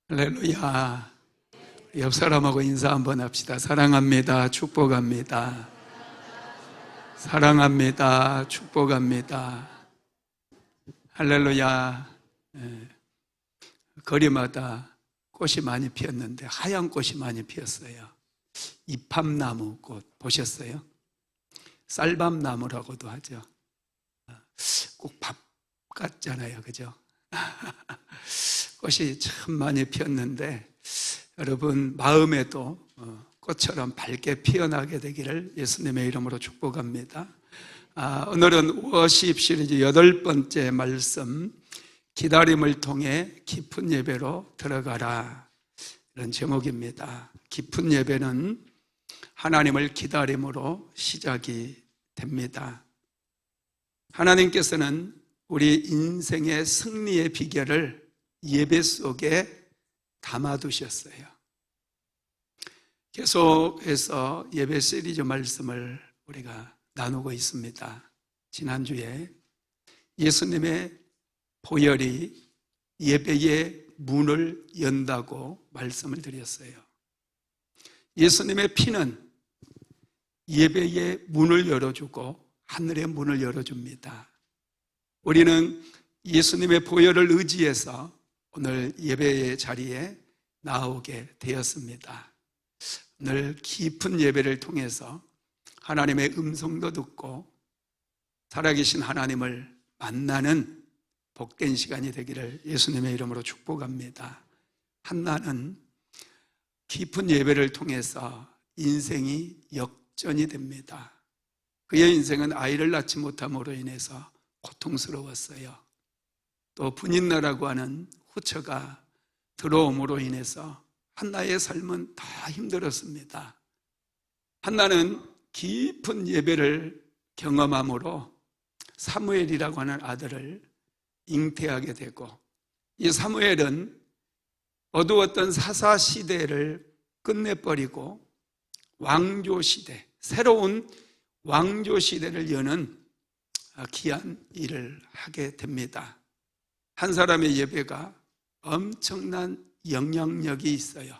할렐루야. 옆 사람하고 인사 한번 합시다. 사랑합니다. 축복합니다. 사랑합니다. 축복합니다. 할렐루야. 거리마다 꽃이 많이 피었는데 하얀 꽃이 많이 피었어요. 이팝나무 꽃 보셨어요? 쌀밥나무라고도 하죠. 꼭 밥 같잖아요, 그죠? 꽃이 참 많이 피었는데 여러분 마음에도 꽃처럼 밝게 피어나게 되기를 예수님의 이름으로 축복합니다. 오늘은 워십 시리즈 8번째 말씀, 기다림을 통해 깊은 예배로 들어가라, 이런 제목입니다. 깊은 예배는 하나님을 기다림으로 시작이 됩니다. 하나님께서는 우리 인생의 승리의 비결을 예배 속에 담아두셨어요. 계속해서 예배 시리즈 말씀을 우리가 나누고 있습니다. 지난주에 예수님의 보혈이 예배의 문을 연다고 말씀을 드렸어요. 예수님의 피는 예배의 문을 열어주고 하늘의 문을 열어줍니다. 우리는 예수님의 보혈을 의지해서 오늘 예배의 자리에 나오게 되었습니다. 오늘 깊은 예배를 통해서 하나님의 음성도 듣고 살아계신 하나님을 만나는 복된 시간이 되기를 예수님의 이름으로 축복합니다. 한나는 깊은 예배를 통해서 인생이 역전이 됩니다. 그의 인생은 아이를 낳지 못함으로 인해서 고통스러웠어요. 또 분인나라고 하는 후처가 들어옴으로 인해서 한나의 삶은 다 힘들었습니다. 한나는 깊은 예배를 경험함으로 사무엘이라고 하는 아들을 잉태하게 되고, 이 사무엘은 어두웠던 사사시대를 끝내버리고 왕조시대, 새로운 왕조시대를 여는 귀한 일을 하게 됩니다. 한 사람의 예배가 엄청난 영향력이 있어요.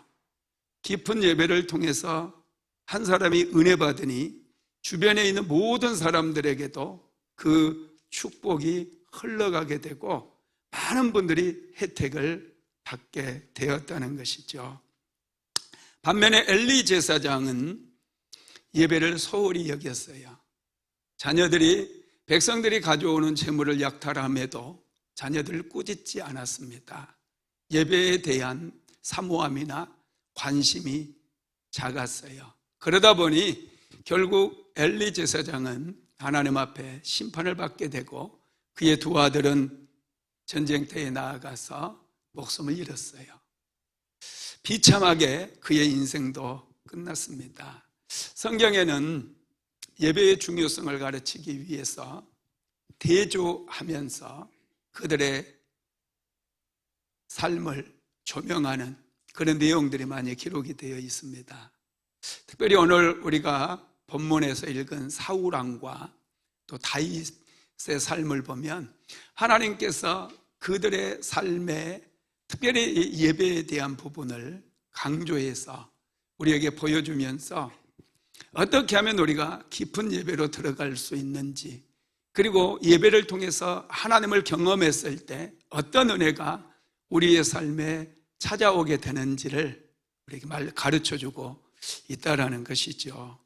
깊은 예배를 통해서 한 사람이 은혜 받으니 주변에 있는 모든 사람들에게도 그 축복이 흘러가게 되고 많은 분들이 혜택을 받게 되었다는 것이죠. 반면에 엘리 제사장은 예배를 소홀히 여겼어요. 백성들이 가져오는 재물을 약탈함에도 자녀들을 꾸짖지 않았습니다. 예배에 대한 사모함이나 관심이 작았어요. 그러다 보니 결국 엘리 제사장은 하나님 앞에 심판을 받게 되고 그의 두 아들은 전쟁터에 나아가서 목숨을 잃었어요. 비참하게 그의 인생도 끝났습니다. 성경에는 예배의 중요성을 가르치기 위해서 대조하면서 그들의 삶을 조명하는 그런 내용들이 많이 기록이 되어 있습니다. 특별히 오늘 우리가 본문에서 읽은 사울왕과 또 다윗의 삶을 보면 하나님께서 그들의 삶에 특별히 예배에 대한 부분을 강조해서 우리에게 보여주면서 어떻게 하면 우리가 깊은 예배로 들어갈 수 있는지, 그리고 예배를 통해서 하나님을 경험했을 때 어떤 은혜가 우리의 삶에 찾아오게 되는지를 우리에게 가르쳐주고 있다라는 것이죠.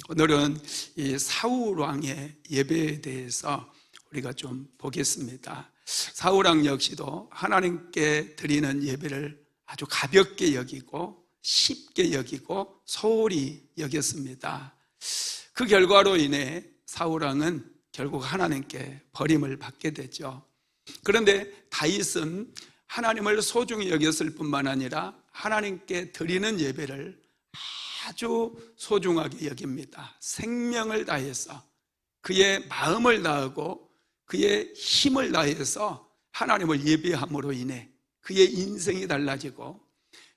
오늘은 이 사울왕의 예배에 대해서 우리가 좀 보겠습니다. 사울왕 역시도 하나님께 드리는 예배를 아주 가볍게 여기고 쉽게 여기고 소홀히 여겼습니다. 그 결과로 인해 사울왕은 결국 하나님께 버림을 받게 되죠. 그런데 다윗은 하나님을 소중히 여겼을 뿐만 아니라 하나님께 드리는 예배를 아주 소중하게 여깁니다. 생명을 다해서 그의 마음을 다하고 그의 힘을 다해서 하나님을 예배함으로 인해 그의 인생이 달라지고,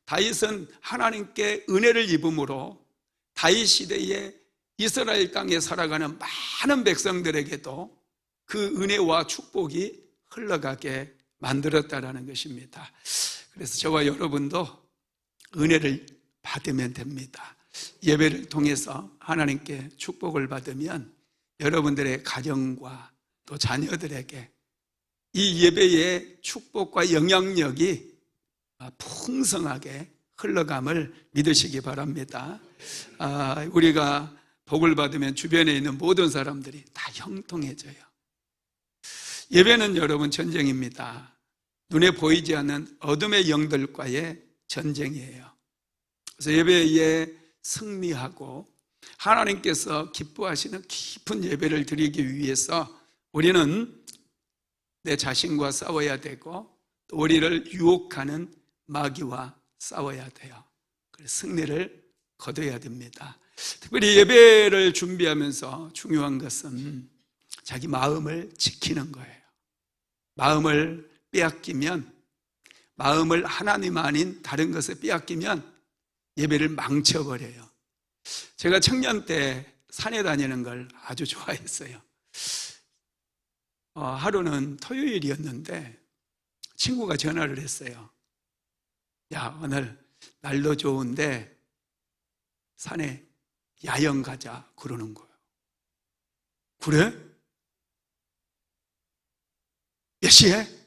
다윗은 하나님께 은혜를 입음으로 다윗 시대에 이스라엘 땅에 살아가는 많은 백성들에게도 그 은혜와 축복이 흘러가게 만들었다라는 것입니다. 그래서 저와 여러분도 은혜를 받으면 됩니다. 예배를 통해서 하나님께 축복을 받으면 여러분들의 가정과 또 자녀들에게 이 예배의 축복과 영향력이 풍성하게 흘러감을 믿으시기 바랍니다. 우리가 복을 받으면 주변에 있는 모든 사람들이 다 형통해져요. 예배는 여러분 전쟁입니다. 눈에 보이지 않는 어둠의 영들과의 전쟁이에요. 그래서 예배에 승리하고 하나님께서 기뻐하시는 깊은 예배를 드리기 위해서 우리는 내 자신과 싸워야 되고 또 우리를 유혹하는 마귀와 싸워야 돼요. 그래서 승리를 거둬야 됩니다. 특별히 예배를 준비하면서 중요한 것은 자기 마음을 지키는 거예요. 마음을 빼앗기면, 마음을 하나님 아닌 다른 것에 빼앗기면 예배를 망쳐버려요. 제가 청년 때 산에 다니는 걸 아주 좋아했어요. 하루는 토요일이었는데 친구가 전화를 했어요. 야, 오늘 날도 좋은데 산에 야영 가자 그러는 거예요. 그래? 몇 시에?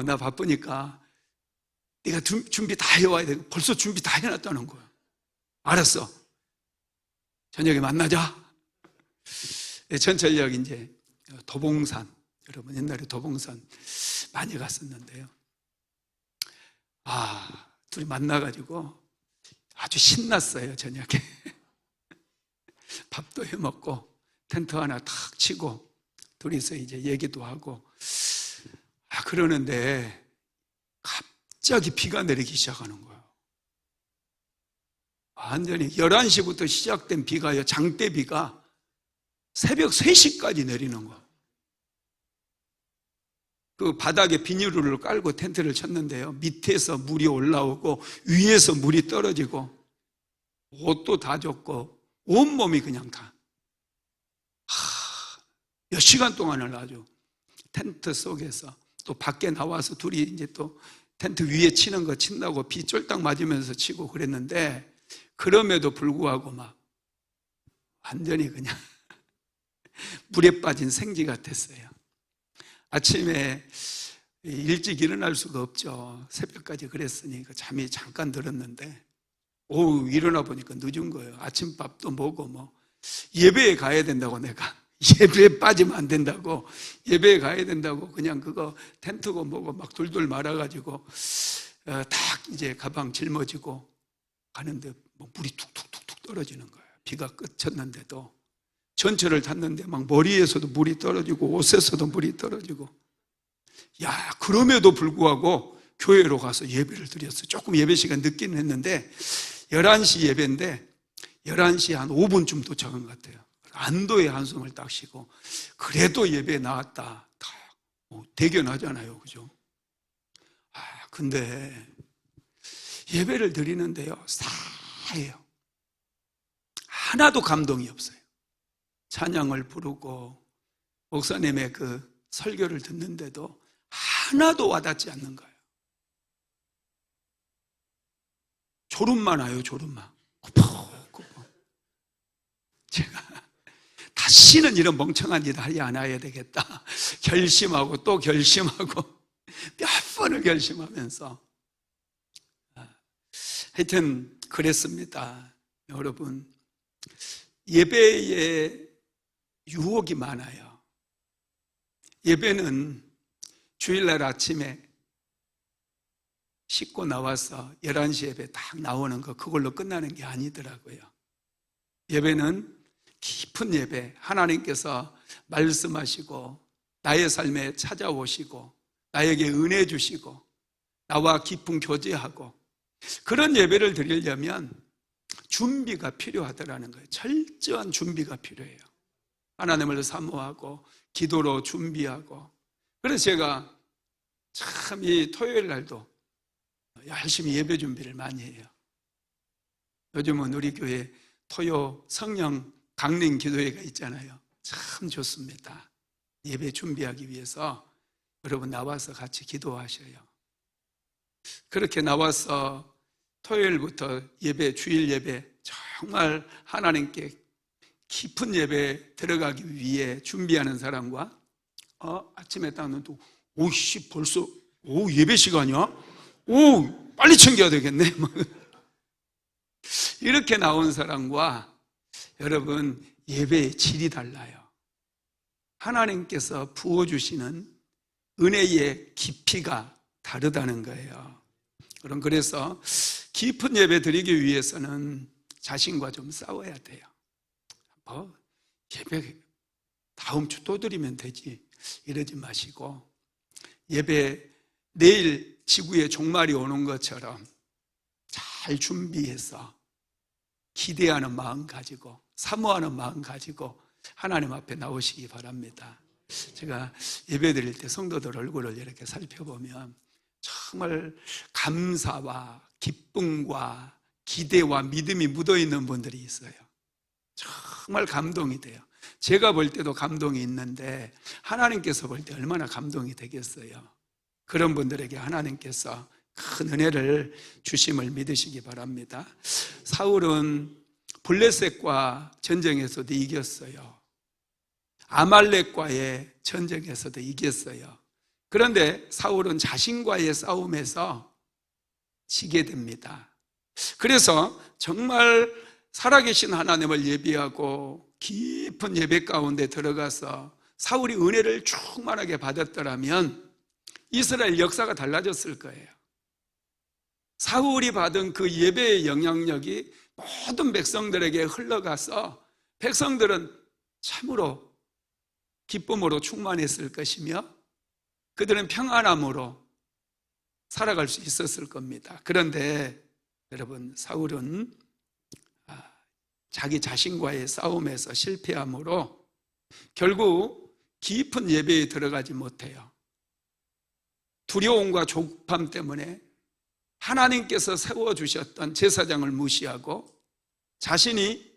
나 바쁘니까 네가 준비 다 해와야 돼. 벌써 준비 다 해놨다는 거예요. 알았어. 저녁에 만나자. 전철역 이제 도봉산, 여러분 옛날에 도봉산 많이 갔었는데요. 둘이 만나가지고 아주 신났어요. 저녁에 밥도 해먹고 텐트 하나 탁 치고 둘이서 이제 얘기도 하고 그러는데 갑자기 비가 내리기 시작하는 거예요. 완전히 11시부터 시작된 비가요, 장대비가 새벽 3시까지 내리는 거예요. 그 바닥에 비닐을 깔고 텐트를 쳤는데요, 밑에서 물이 올라오고 위에서 물이 떨어지고 옷도 다 젖고 온몸이 그냥 다 몇 시간 동안을 아주 텐트 속에서 또 밖에 나와서 둘이 이제 또 텐트 위에 치는 거 친다고 비 쫄딱 맞으면서 치고 그랬는데, 그럼에도 불구하고 막 완전히 그냥 물에 빠진 생쥐 같았어요. 아침에 일찍 일어날 수가 없죠. 새벽까지 그랬으니 잠이 잠깐 들었는데 오후 일어나 보니까 늦은 거예요. 아침밥도 먹고 예배에 가야 된다고, 내가 예배에 빠지면 안 된다고, 예배에 가야 된다고 그냥 그거 텐트고 뭐고 막 둘둘 말아가지고 딱 이제 가방 짊어지고 가는데 물이 툭툭툭툭 떨어지는 거예요. 비가 그쳤는데도 전철을 탔는데 막 머리에서도 물이 떨어지고 옷에서도 물이 떨어지고, 그럼에도 불구하고 교회로 가서 예배를 드렸어요. 조금 예배 시간 늦기는 했는데 11시 예배인데 11시 한 5분쯤 도착한 것 같아요. 안도의 한숨을 딱 쉬고 그래도 예배에 나왔다. 대견하잖아요, 그죠? 근데 예배를 드리는데요, 싸해요. 하나도 감동이 없어요. 찬양을 부르고 목사님의 그 설교를 듣는데도 하나도 와닿지 않는 거예요. 졸음만 와요, 졸음만. 꾸벅꾸벅. 제가 다시는 이런 멍청한 일 하지 않아야 되겠다 결심하고 또 결심하고 몇 번을 결심하면서 하여튼 그랬습니다. 여러분, 예배에 유혹이 많아요. 예배는 주일날 아침에 씻고 나와서 11시 예배 딱 나오는 거, 그걸로 끝나는 게 아니더라고요. 예배는 깊은 예배, 하나님께서 말씀하시고 나의 삶에 찾아오시고 나에게 은혜 주시고 나와 깊은 교제하고, 그런 예배를 드리려면 준비가 필요하더라는 거예요. 철저한 준비가 필요해요. 하나님을 사모하고 기도로 준비하고. 그래서 제가 참 이 토요일 날도 열심히 예배 준비를 많이 해요. 요즘은 우리 교회 토요 성령 강림 기도회가 있잖아요. 참 좋습니다. 예배 준비하기 위해서 여러분 나와서 같이 기도하셔요. 그렇게 나와서 토요일부터 예배, 주일 예배, 정말 하나님께 깊은 예배 들어가기 위해 준비하는 사람과 아침에 딱 눈 뜨고 오씨 벌써 예배 시간이야? 빨리 챙겨야 되겠네. 이렇게 나온 사람과 여러분 예배의 질이 달라요. 하나님께서 부어주시는 은혜의 깊이가 다르다는 거예요. 그래서 깊은 예배 드리기 위해서는 자신과 좀 싸워야 돼요. 예배 다음 주 또 드리면 되지 이러지 마시고, 예배 내일 지구의 종말이 오는 것처럼 잘 준비해서 기대하는 마음 가지고 사모하는 마음 가지고 하나님 앞에 나오시기 바랍니다. 제가 예배 드릴 때 성도들 얼굴을 이렇게 살펴보면 정말 감사와 기쁨과 기대와 믿음이 묻어있는 분들이 있어요. 정말 감동이 돼요. 제가 볼 때도 감동이 있는데 하나님께서 볼 때 얼마나 감동이 되겠어요. 그런 분들에게 하나님께서 큰 은혜를 주심을 믿으시기 바랍니다. 사울은 블레셋과 전쟁에서도 이겼어요. 아말렉과의 전쟁에서도 이겼어요. 그런데 사울은 자신과의 싸움에서 지게 됩니다. 그래서 정말 살아계신 하나님을 예비하고 깊은 예배 가운데 들어가서 사울이 은혜를 충만하게 받았더라면 이스라엘 역사가 달라졌을 거예요. 사울이 받은 그 예배의 영향력이 모든 백성들에게 흘러가서 백성들은 참으로 기쁨으로 충만했을 것이며 그들은 평안함으로 살아갈 수 있었을 겁니다. 그런데 여러분, 사울은 자기 자신과의 싸움에서 실패함으로 결국 깊은 예배에 들어가지 못해요. 두려움과 조급함 때문에 하나님께서 세워주셨던 제사장을 무시하고 자신이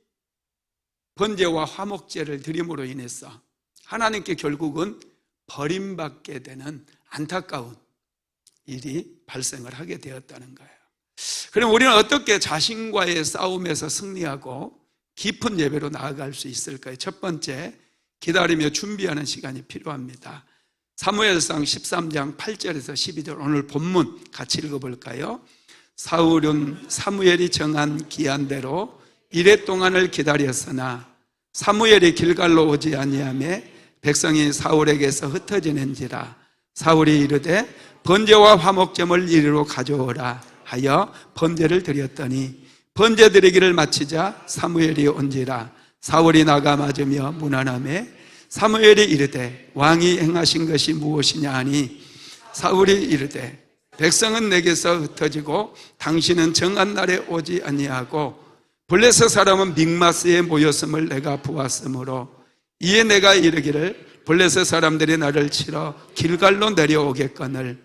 번제와 화목제를 드림으로 인해서 하나님께 결국은 버림받게 되는 안타까운 일이 발생을 하게 되었다는 거예요. 그럼 우리는 어떻게 자신과의 싸움에서 승리하고 깊은 예배로 나아갈 수 있을까요? 첫 번째, 기다리며 준비하는 시간이 필요합니다. 사무엘상 13장 8절에서 12절, 오늘 본문 같이 읽어볼까요? 사울은 사무엘이 정한 기한대로 이레 동안을 기다렸으나 사무엘이 길갈로 오지 아니하며 백성이 사울에게서 흩어지는지라. 사울이 이르되 번제와 화목제물 이리로 가져오라 하여 번제를 드렸더니 번제 드리기를 마치자 사무엘이 온지라. 사울이 나가 맞으며 문안하매 사무엘이 이르되 왕이 행하신 것이 무엇이냐 하니 사울이 이르되 백성은 내게서 흩어지고 당신은 정한 날에 오지 아니하고 블레셋 사람은 믹마스에 모였음을 내가 보았으므로 이에 내가 이르기를 블레셋 사람들이 나를 치러 길갈로 내려오겠거늘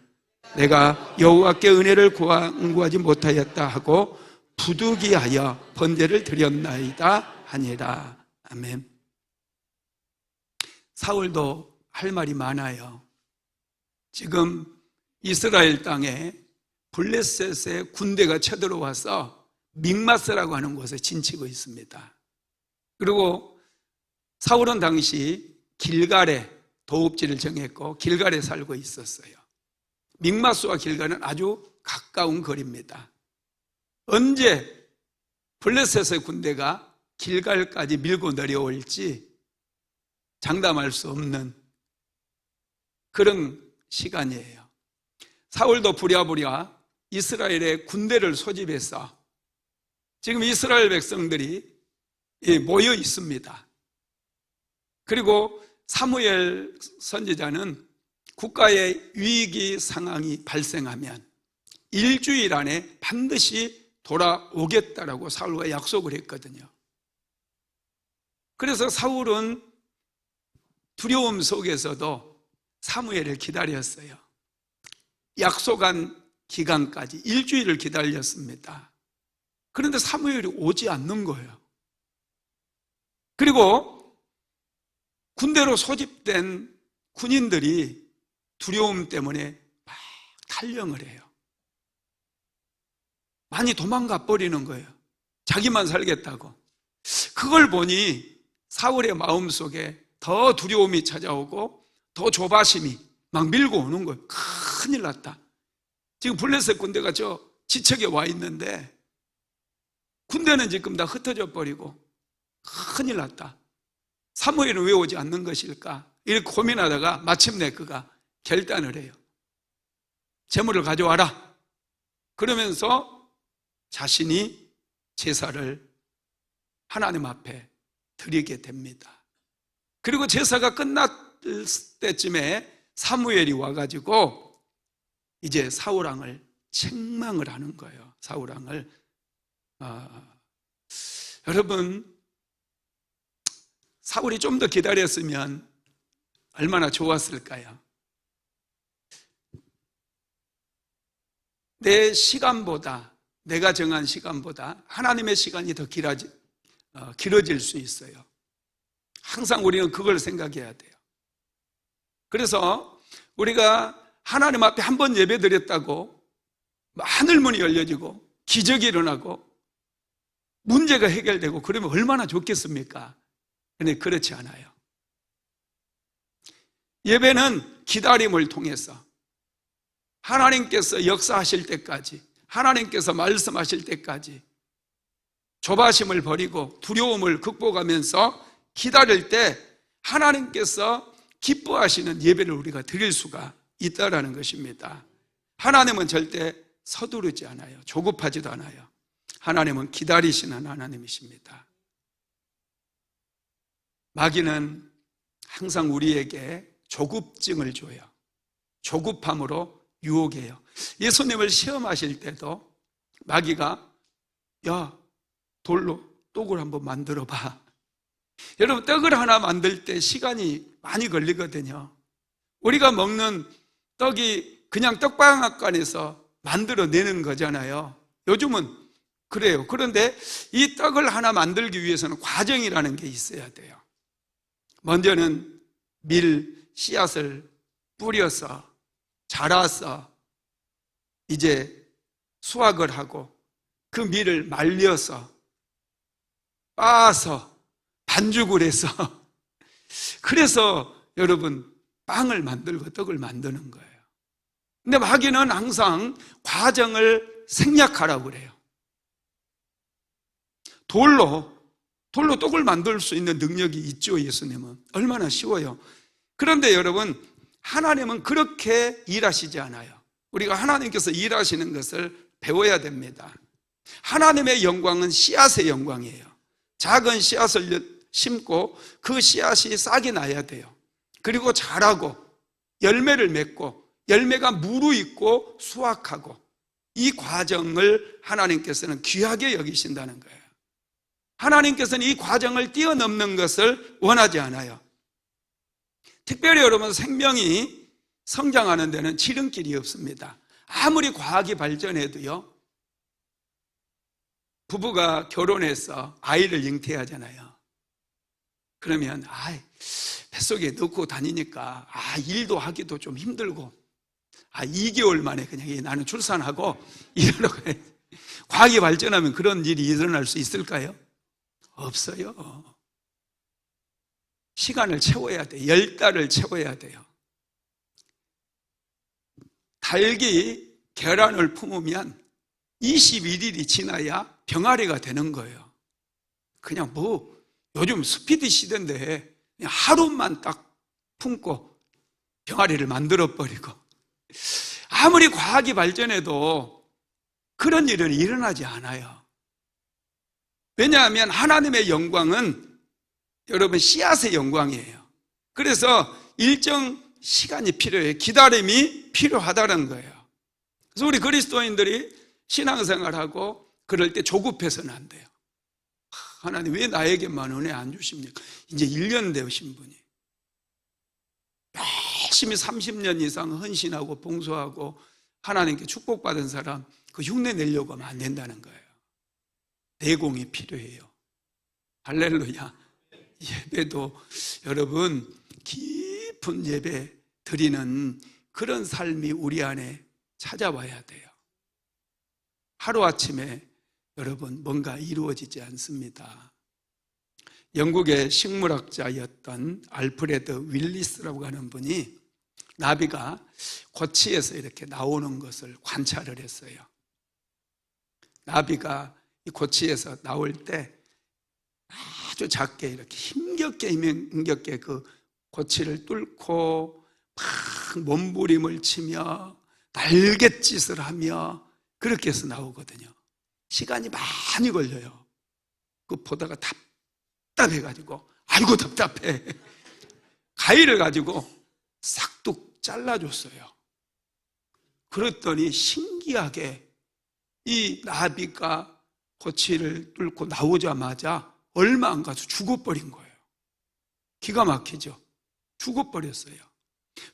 내가 여호와께 은혜를 구하지 못하였다 하고 부득이하여 번제를 드렸나이다 하니라. 아멘. 사울도 할 말이 많아요. 지금 이스라엘 땅에 블레셋의 군대가 쳐들어와서 믹마스라고 하는 곳에 진치고 있습니다. 그리고 사울은 당시 길갈에 도읍지를 정했고 길갈에 살고 있었어요. 믹마스와 길갈은 아주 가까운 거리입니다. 언제 블레셋의 군대가 길갈까지 밀고 내려올지 장담할 수 없는 그런 시간이에요. 사울도 부랴부랴 이스라엘의 군대를 소집해서 지금 이스라엘 백성들이 모여 있습니다. 그리고 사무엘 선지자는 국가의 위기 상황이 발생하면 일주일 안에 반드시 돌아오겠다라고 사울과 약속을 했거든요. 그래서 사울은 두려움 속에서도 사무엘을 기다렸어요. 약속한 기간까지 일주일을 기다렸습니다. 그런데 사무엘이 오지 않는 거예요. 그리고 군대로 소집된 군인들이 두려움 때문에 막 탈영을 해요. 많이 도망가 버리는 거예요. 자기만 살겠다고. 그걸 보니 사울의 마음속에 더 두려움이 찾아오고 더 조바심이 막 밀고 오는 거예요. 큰일 났다. 지금 블레셋 군대가 저 지척에 와 있는데 군대는 지금 다 흩어져 버리고 큰일 났다. 사무엘은 왜 오지 않는 것일까? 이렇게 고민하다가 마침내 그가 결단을 해요. 제물을 가져와라. 그러면서 자신이 제사를 하나님 앞에 드리게 됩니다. 그리고 제사가 끝났을 때쯤에 사무엘이 와가지고 이제 사울왕을 책망을 하는 거예요. 사울왕을. 여러분, 사울이 좀 더 기다렸으면 얼마나 좋았을까요? 내 시간보다, 내가 정한 시간보다 하나님의 시간이 더 길어질 수 있어요. 항상 우리는 그걸 생각해야 돼요. 그래서 우리가 하나님 앞에 한 번 예배 드렸다고 하늘문이 열려지고 기적이 일어나고 문제가 해결되고 그러면 얼마나 좋겠습니까? 그런데 그렇지 않아요. 예배는 기다림을 통해서 하나님께서 역사하실 때까지, 하나님께서 말씀하실 때까지 조바심을 버리고 두려움을 극복하면서 기다릴 때 하나님께서 기뻐하시는 예배를 우리가 드릴 수가 있다라는 것입니다. 하나님은 절대 서두르지 않아요. 조급하지도 않아요. 하나님은 기다리시는 하나님이십니다. 마귀는 항상 우리에게 조급증을 줘요. 조급함으로 유혹해요. 예수님을 시험하실 때도 마귀가 야, 돌로 떡을 한번 만들어 봐. 여러분, 떡을 하나 만들 때 시간이 많이 걸리거든요. 우리가 먹는 떡이 그냥 떡방앗간에서 만들어내는 거잖아요. 요즘은 그래요. 그런데 이 떡을 하나 만들기 위해서는 과정이라는 게 있어야 돼요. 먼저는 밀, 씨앗을 뿌려서 자라서 이제 수확을 하고 그 밀을 말려서 빻아서 반죽을 해서 그래서 여러분 빵을 만들고 떡을 만드는 거예요. 근데 마귀는 항상 과정을 생략하라고 그래요. 돌로 떡을 만들 수 있는 능력이 있죠. 예수님은 얼마나 쉬워요. 그런데 여러분, 하나님은 그렇게 일하시지 않아요. 우리가 하나님께서 일하시는 것을 배워야 됩니다. 하나님의 영광은 씨앗의 영광이에요. 작은 씨앗을 심고 그 씨앗이 싹이 나야 돼요. 그리고 자라고 열매를 맺고 열매가 무르익고 수확하고 이 과정을 하나님께서는 귀하게 여기신다는 거예요. 하나님께서는 이 과정을 뛰어넘는 것을 원하지 않아요. 특별히 여러분, 생명이 성장하는 데는 지름길이 없습니다. 아무리 과학이 발전해도요, 부부가 결혼해서 아이를 잉태하잖아요. 그러면 뱃속에 넣고 다니니까 일도 하기도 좀 힘들고 2개월 만에 그냥 나는 출산하고 이러러 가야 돼. 과학이 발전하면 그런 일이 일어날 수 있을까요? 없어요. 시간을 채워야 돼요. 10달을 채워야 돼요. 닭이 계란을 품으면 21일이 지나야 병아리가 되는 거예요. 그냥 요즘 스피드 시대인데 그냥 하루만 딱 품고 병아리를 만들어버리고, 아무리 과학이 발전해도 그런 일은 일어나지 않아요. 왜냐하면 하나님의 영광은 여러분 씨앗의 영광이에요. 그래서 일정 시간이 필요해요. 기다림이 필요하다는 거예요. 그래서 우리 그리스도인들이 신앙생활하고 그럴 때 조급해서는 안 돼요. 하나님 왜 나에게만 은혜 안 주십니까? 이제 1년 되신 분이 열심히 30년 이상 헌신하고 봉사하고 하나님께 축복받은 사람 그 흉내 내려고 하면 안 된다는 거예요. 내공이 필요해요. 할렐루야. 예배도 여러분 깊은 예배 드리는 그런 삶이 우리 안에 찾아와야 돼요. 하루아침에 여러분 뭔가 이루어지지 않습니다. 영국의 식물학자였던 알프레드 윌리스라고 하는 분이 나비가 고치에서 이렇게 나오는 것을 관찰을 했어요. 나비가 이 고치에서 나올 때 아주 작게 이렇게 힘겹게 그 고치를 뚫고 막 몸부림을 치며 날갯짓을 하며 그렇게 해서 나오거든요. 시간이 많이 걸려요. 그 보다가 답답해가지고 아이고 답답해. 가위를 가지고 싹둑 잘라줬어요. 그랬더니 신기하게 이 나비가 고치를 뚫고 나오자마자 얼마 안 가서 죽어버린 거예요. 기가 막히죠. 죽어버렸어요.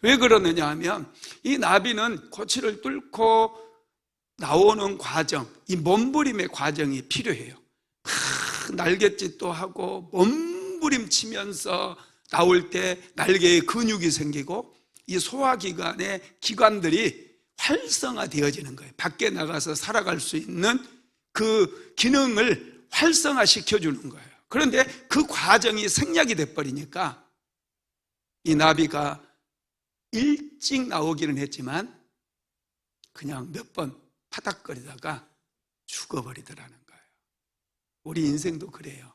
왜 그러느냐 하면 이 나비는 고치를 뚫고 나오는 과정, 이 몸부림의 과정이 필요해요. 날갯짓도 하고 몸부림치면서 나올 때 날개에 근육이 생기고 이 소화기관의 기관들이 활성화되어지는 거예요. 밖에 나가서 살아갈 수 있는 그 기능을 활성화시켜주는 거예요. 그런데 그 과정이 생략이 돼버리니까 이 나비가 일찍 나오기는 했지만 그냥 몇 번 파닥거리다가 죽어버리더라는 거예요. 우리 인생도 그래요.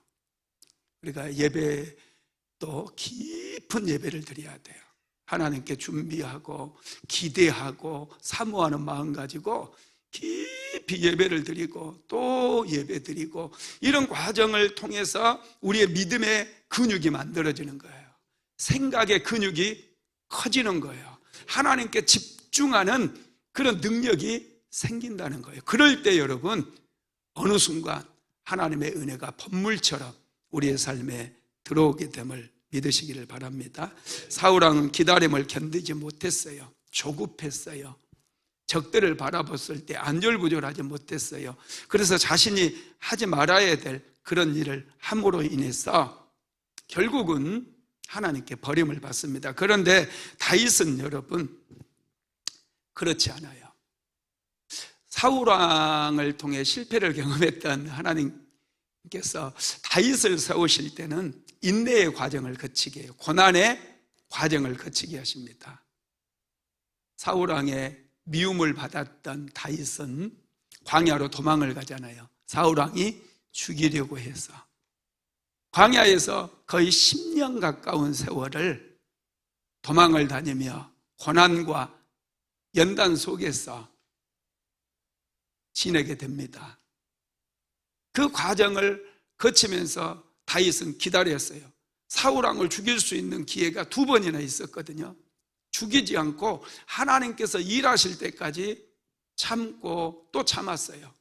우리가 예배도 깊은 예배를 드려야 돼요. 하나님께 준비하고 기대하고 사모하는 마음 가지고 깊이 예배를 드리고 또 예배 드리고 이런 과정을 통해서 우리의 믿음의 근육이 만들어지는 거예요. 생각의 근육이 커지는 거예요. 하나님께 집중하는 그런 능력이 생긴다는 거예요. 그럴 때 여러분 어느 순간 하나님의 은혜가 번물처럼 우리의 삶에 들어오게 됨을 믿으시기를 바랍니다. 사울왕은 기다림을 견디지 못했어요. 조급했어요. 적들을 바라봤을 때 안절부절하지 못했어요. 그래서 자신이 하지 말아야 될 그런 일을 함으로 인해서 결국은 하나님께 버림을 받습니다. 그런데 다윗은 여러분 그렇지 않아요. 사울왕을 통해 실패를 경험했던 하나님께서 다윗을 세우실 때는 인내의 과정을 거치게 해요. 고난의 과정을 거치게 하십니다. 사울왕의 미움을 받았던 다윗은 광야로 도망을 가잖아요. 사울왕이 죽이려고 해서 광야에서 거의 10년 가까운 세월을 도망을 다니며 고난과 연단 속에서 지내게 됩니다. 그 과정을 거치면서 다윗은 기다렸어요. 사울왕을 죽일 수 있는 기회가 2번이나 있었거든요. 죽이지 않고 하나님께서 일하실 때까지 참고 또 참았어요.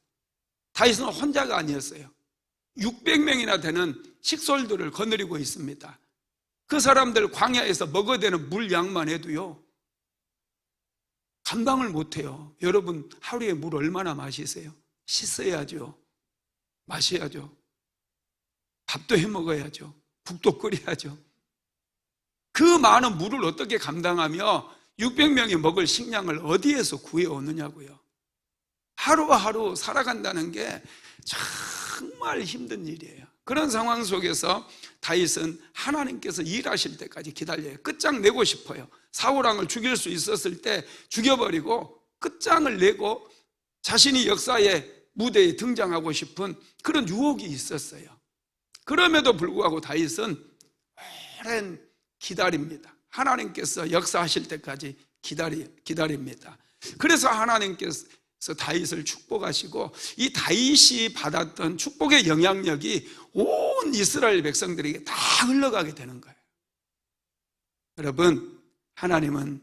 다윗은 혼자가 아니었어요. 600명이나 되는 식솔들을 거느리고 있습니다. 그 사람들 광야에서 먹어대는 물 양만 해도요 감당을 못해요. 여러분 하루에 물 얼마나 마시세요? 씻어야죠. 마셔야죠. 밥도 해 먹어야죠. 국도 끓여야죠. 그 많은 물을 어떻게 감당하며 600명이 먹을 식량을 어디에서 구해오느냐고요. 하루하루 살아간다는 게 정말 힘든 일이에요. 그런 상황 속에서 다윗은 하나님께서 일하실 때까지 기다려요. 끝장내고 싶어요. 사울왕을 죽일 수 있었을 때 죽여버리고 끝장을 내고 자신이 역사의 무대에 등장하고 싶은 그런 유혹이 있었어요. 그럼에도 불구하고 다윗은 오랜 기다립니다. 하나님께서 역사하실 때까지 기다립니다. 그래서 하나님께서 다윗을 축복하시고 이 다윗이 받았던 축복의 영향력이 온 이스라엘 백성들에게 다 흘러가게 되는 거예요. 여러분, 하나님은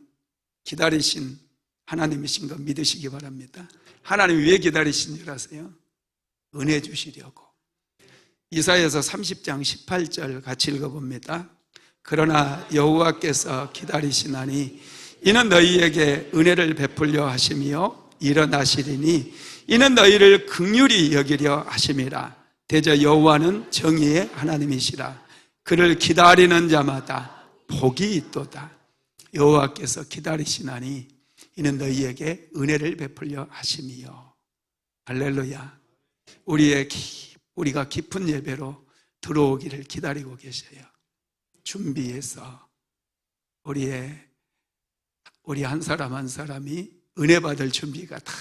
기다리신 하나님이신 거 믿으시기 바랍니다. 하나님이 왜 기다리신 줄 아세요? 은혜 주시려고. 이사야서 30장 18절 같이 읽어봅니다. 그러나 여호와께서 기다리시나니 이는 너희에게 은혜를 베풀려 하심이요 일어나시리니 이는 너희를 긍휼히 여기려 하심이라. 대저 여호와는 정의의 하나님이시라. 그를 기다리는 자마다 복이 있도다. 여호와께서 기다리시나니 이는 너희에게 은혜를 베풀려 하심이요. 할렐루야. 우리가 깊은 예배로 들어오기를 기다리고 계셔요. 준비해서 우리 한 사람 한 사람이 은혜 받을 준비가 다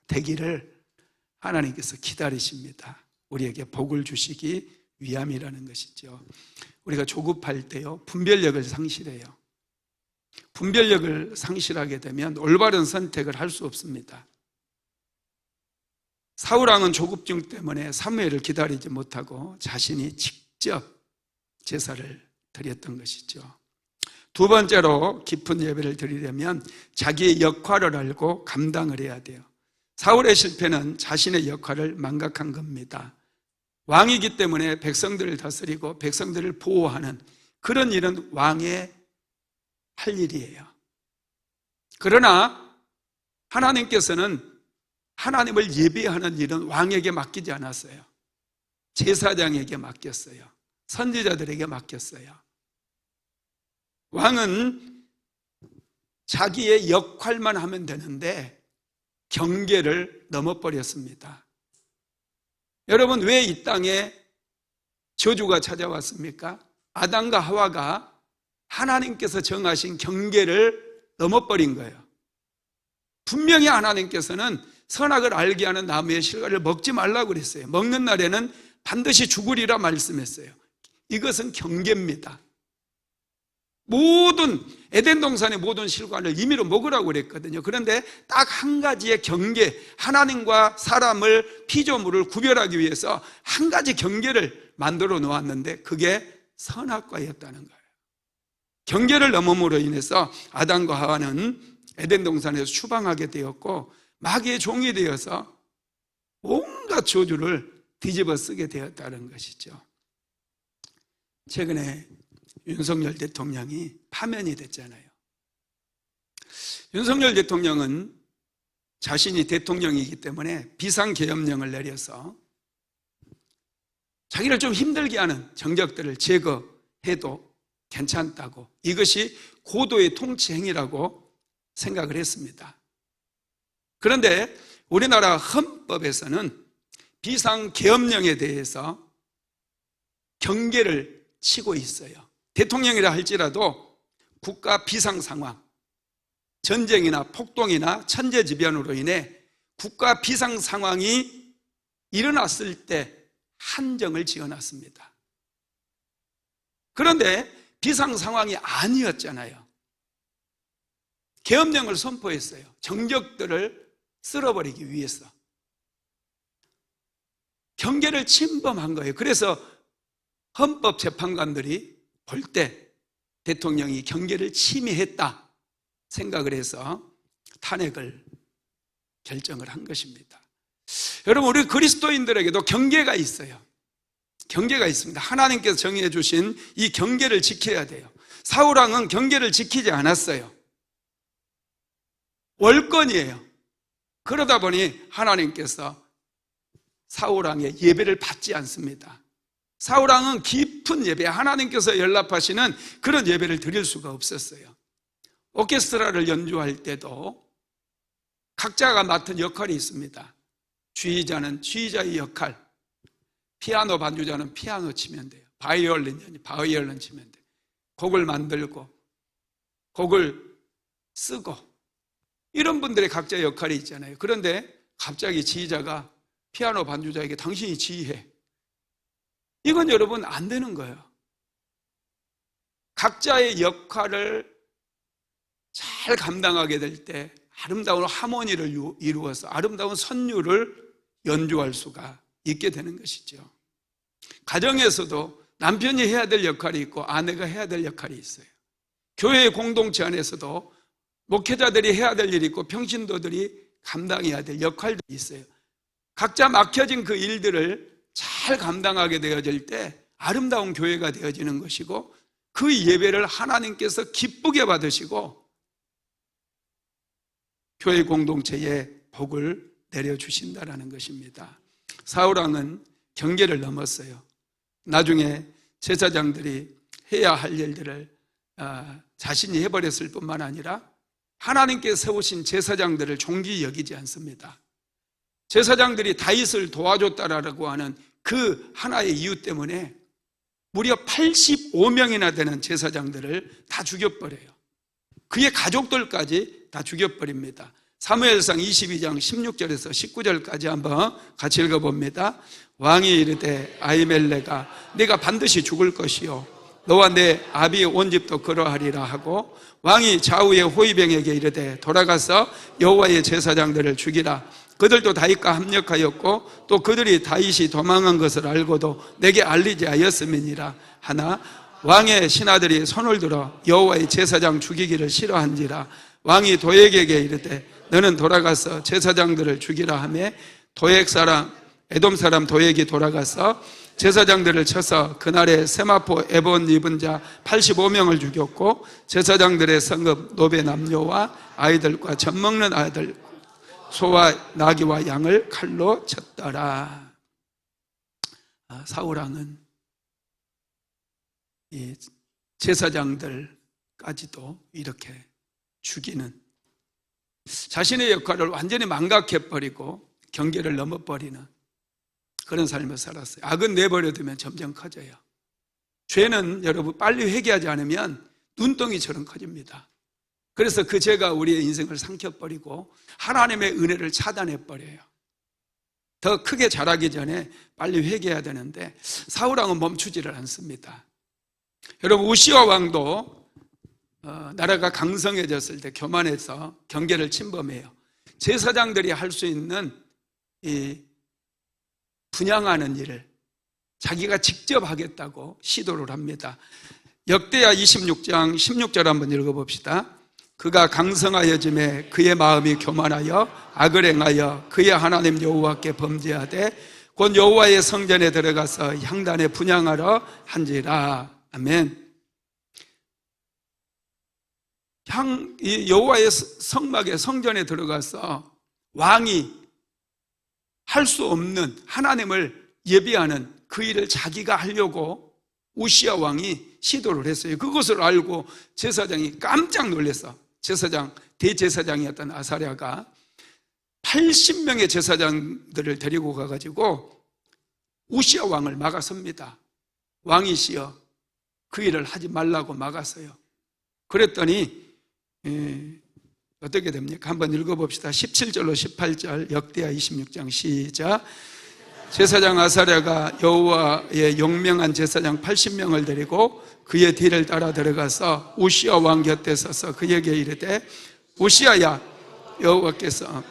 되기를 하나님께서 기다리십니다. 우리에게 복을 주시기 위함이라는 것이죠. 우리가 조급할 때요, 분별력을 상실해요. 분별력을 상실하게 되면 올바른 선택을 할 수 없습니다. 사울왕은 조급증 때문에 사무엘을 기다리지 못하고 자신이 직접 제사를 드렸던 것이죠. 두 번째로 깊은 예배를 드리려면 자기의 역할을 알고 감당을 해야 돼요. 사울의 실패는 자신의 역할을 망각한 겁니다. 왕이기 때문에 백성들을 다스리고 백성들을 보호하는 그런 일은 왕의 할 일이에요. 그러나 하나님께서는 하나님을 예배하는 일은 왕에게 맡기지 않았어요. 제사장에게 맡겼어요. 선지자들에게 맡겼어요. 왕은 자기의 역할만 하면 되는데 경계를 넘어버렸습니다. 여러분, 왜 이 땅에 저주가 찾아왔습니까? 아담과 하와가 하나님께서 정하신 경계를 넘어버린 거예요. 분명히 하나님께서는 선악을 알게 하는 나무의 실과를 먹지 말라고 그랬어요. 먹는 날에는 반드시 죽으리라 말씀했어요. 이것은 경계입니다. 모든 에덴 동산의 모든 실과를 임의로 먹으라고 그랬거든요. 그런데 딱 한 가지의 경계, 하나님과 사람을 피조물을 구별하기 위해서 한 가지 경계를 만들어 놓았는데 그게 선악과였다는 거예요. 경계를 넘음으로 인해서 아담과 하와는 에덴 동산에서 추방하게 되었고 마귀의 종이 되어서 온갖 저주를 뒤집어 쓰게 되었다는 것이죠. 최근에 윤석열 대통령이 파면이 됐잖아요. 윤석열 대통령은 자신이 대통령이기 때문에 비상계엄령을 내려서 자기를 좀 힘들게 하는 정적들을 제거해도 괜찮다고, 이것이 고도의 통치 행위라고 생각을 했습니다. 그런데 우리나라 헌법에서는 비상계엄령에 대해서 경계를 치고 있어요. 대통령이라 할지라도 국가 비상상황, 전쟁이나 폭동이나 천재지변으로 인해 국가 비상상황이 일어났을 때 한정을 지어놨습니다. 그런데 비상상황이 아니었잖아요. 계엄령을 선포했어요. 정적들을 쓸어버리기 위해서. 경계를 침범한 거예요. 그래서 헌법재판관들이 볼 때 대통령이 경계를 침해했다 생각을 해서 탄핵을 결정을 한 것입니다. 여러분, 우리 그리스도인들에게도 경계가 있어요. 경계가 있습니다. 하나님께서 정해 주신 이 경계를 지켜야 돼요. 사울왕은 경계를 지키지 않았어요. 월권이에요. 그러다 보니 하나님께서 사울왕의 예배를 받지 않습니다. 사울왕은 깊은 예배, 하나님께서 연락하시는 그런 예배를 드릴 수가 없었어요. 오케스트라를 연주할 때도 각자가 맡은 역할이 있습니다. 지휘자는 지휘자의 역할, 피아노 반주자는 피아노 치면 돼요. 바이올린이 바이올린 치면 돼요. 곡을 만들고 곡을 쓰고 이런 분들의 각자의 역할이 있잖아요. 그런데 갑자기 지휘자가 피아노 반주자에게 당신이 지휘해. 이건 여러분 안 되는 거예요. 각자의 역할을 잘 감당하게 될 때 아름다운 하모니를 이루어서 아름다운 선율을 연주할 수가 있게 되는 것이죠. 가정에서도 남편이 해야 될 역할이 있고 아내가 해야 될 역할이 있어요. 교회 공동체 안에서도 목회자들이 해야 될 일이 있고 평신도들이 감당해야 될 역할들이 있어요. 각자 막혀진 그 일들을 잘 감당하게 되어질 때 아름다운 교회가 되어지는 것이고 그 예배를 하나님께서 기쁘게 받으시고 교회 공동체에 복을 내려주신다는 것입니다. 사울왕은 경계를 넘었어요. 나중에 제사장들이 해야 할 일들을 자신이 해버렸을 뿐만 아니라 하나님께서 세우신 제사장들을 존귀히 여기지 않습니다. 제사장들이 다윗을 도와줬다라고 하는 그 하나의 이유 때문에 무려 85명이나 되는 제사장들을 다 죽여버려요. 그의 가족들까지 다 죽여버립니다. 사무엘상 22장 16절에서 19절까지 한번 같이 읽어봅니다. 왕이 이르되 아히멜레가 네가 반드시 죽을 것이요 너와 내 아비 온 집도 그러하리라 하고, 왕이 좌우의 호위병에게 이르되 돌아가서 여호와의 제사장들을 죽이라. 그들도 다윗과 합력하였고 또 그들이 다윗이 도망한 것을 알고도 내게 알리지 하였음이니라 하나, 왕의 신하들이 손을 들어 여호와의 제사장 죽이기를 싫어한지라. 왕이 도액에게 이르되 너는 돌아가서 제사장들을 죽이라 하며, 도액 사람 에돔 사람 도액이 돌아가서 제사장들을 쳐서 그날에 세마포 에본 입은 자 85명을 죽였고, 제사장들의 성읍 노베 남녀와 아이들과 젖 먹는 아이들 소와 나귀와 양을 칼로 쳤더라. 사울왕은 이 제사장들까지도 이렇게 죽이는, 자신의 역할을 완전히 망각해버리고 경계를 넘어버리는 그런 삶을 살았어요. 악은 내버려두면 점점 커져요. 죄는 여러분 빨리 회개하지 않으면 눈덩이처럼 커집니다. 그래서 그 죄가 우리의 인생을 삼켜버리고 하나님의 은혜를 차단해버려요. 더 크게 자라기 전에 빨리 회개해야 되는데 사울왕은 멈추지를 않습니다. 여러분, 우시아 왕도 나라가 강성해졌을 때 교만해서 경계를 침범해요. 제사장들이 할 수 있는 이 분향하는 일을 자기가 직접 하겠다고 시도를 합니다. 역대하 26장 16절 한번 읽어봅시다. 그가 강성하여짐에 그의 마음이 교만하여 악을 행하여 그의 하나님 여호와께 범죄하되 곧 여호와의 성전에 들어가서 향단에 분향하러 한지라. 아멘. 여호와의 성막에 성전에 들어가서 왕이 할 수 없는 하나님을 예비하는 그 일을 자기가 하려고 우시아 왕이 시도를 했어요. 그것을 알고 제사장이 깜짝 놀랐어. 대제사장이었던 아사랴가 80명의 제사장들을 데리고 가가지고 우시아 왕을 막아섭니다. 왕이시여 그 일을 하지 말라고 막았어요. 그랬더니 어떻게 됩니까? 한번 읽어봅시다. 17절로 18절 역대하 26장 시작. 제사장 아사랴가 여호와의 용명한 제사장 80명을 데리고 그의 뒤를 따라 들어가서 우시아 왕 곁에 서서 그에게 이르되 우시아야, 여호와께서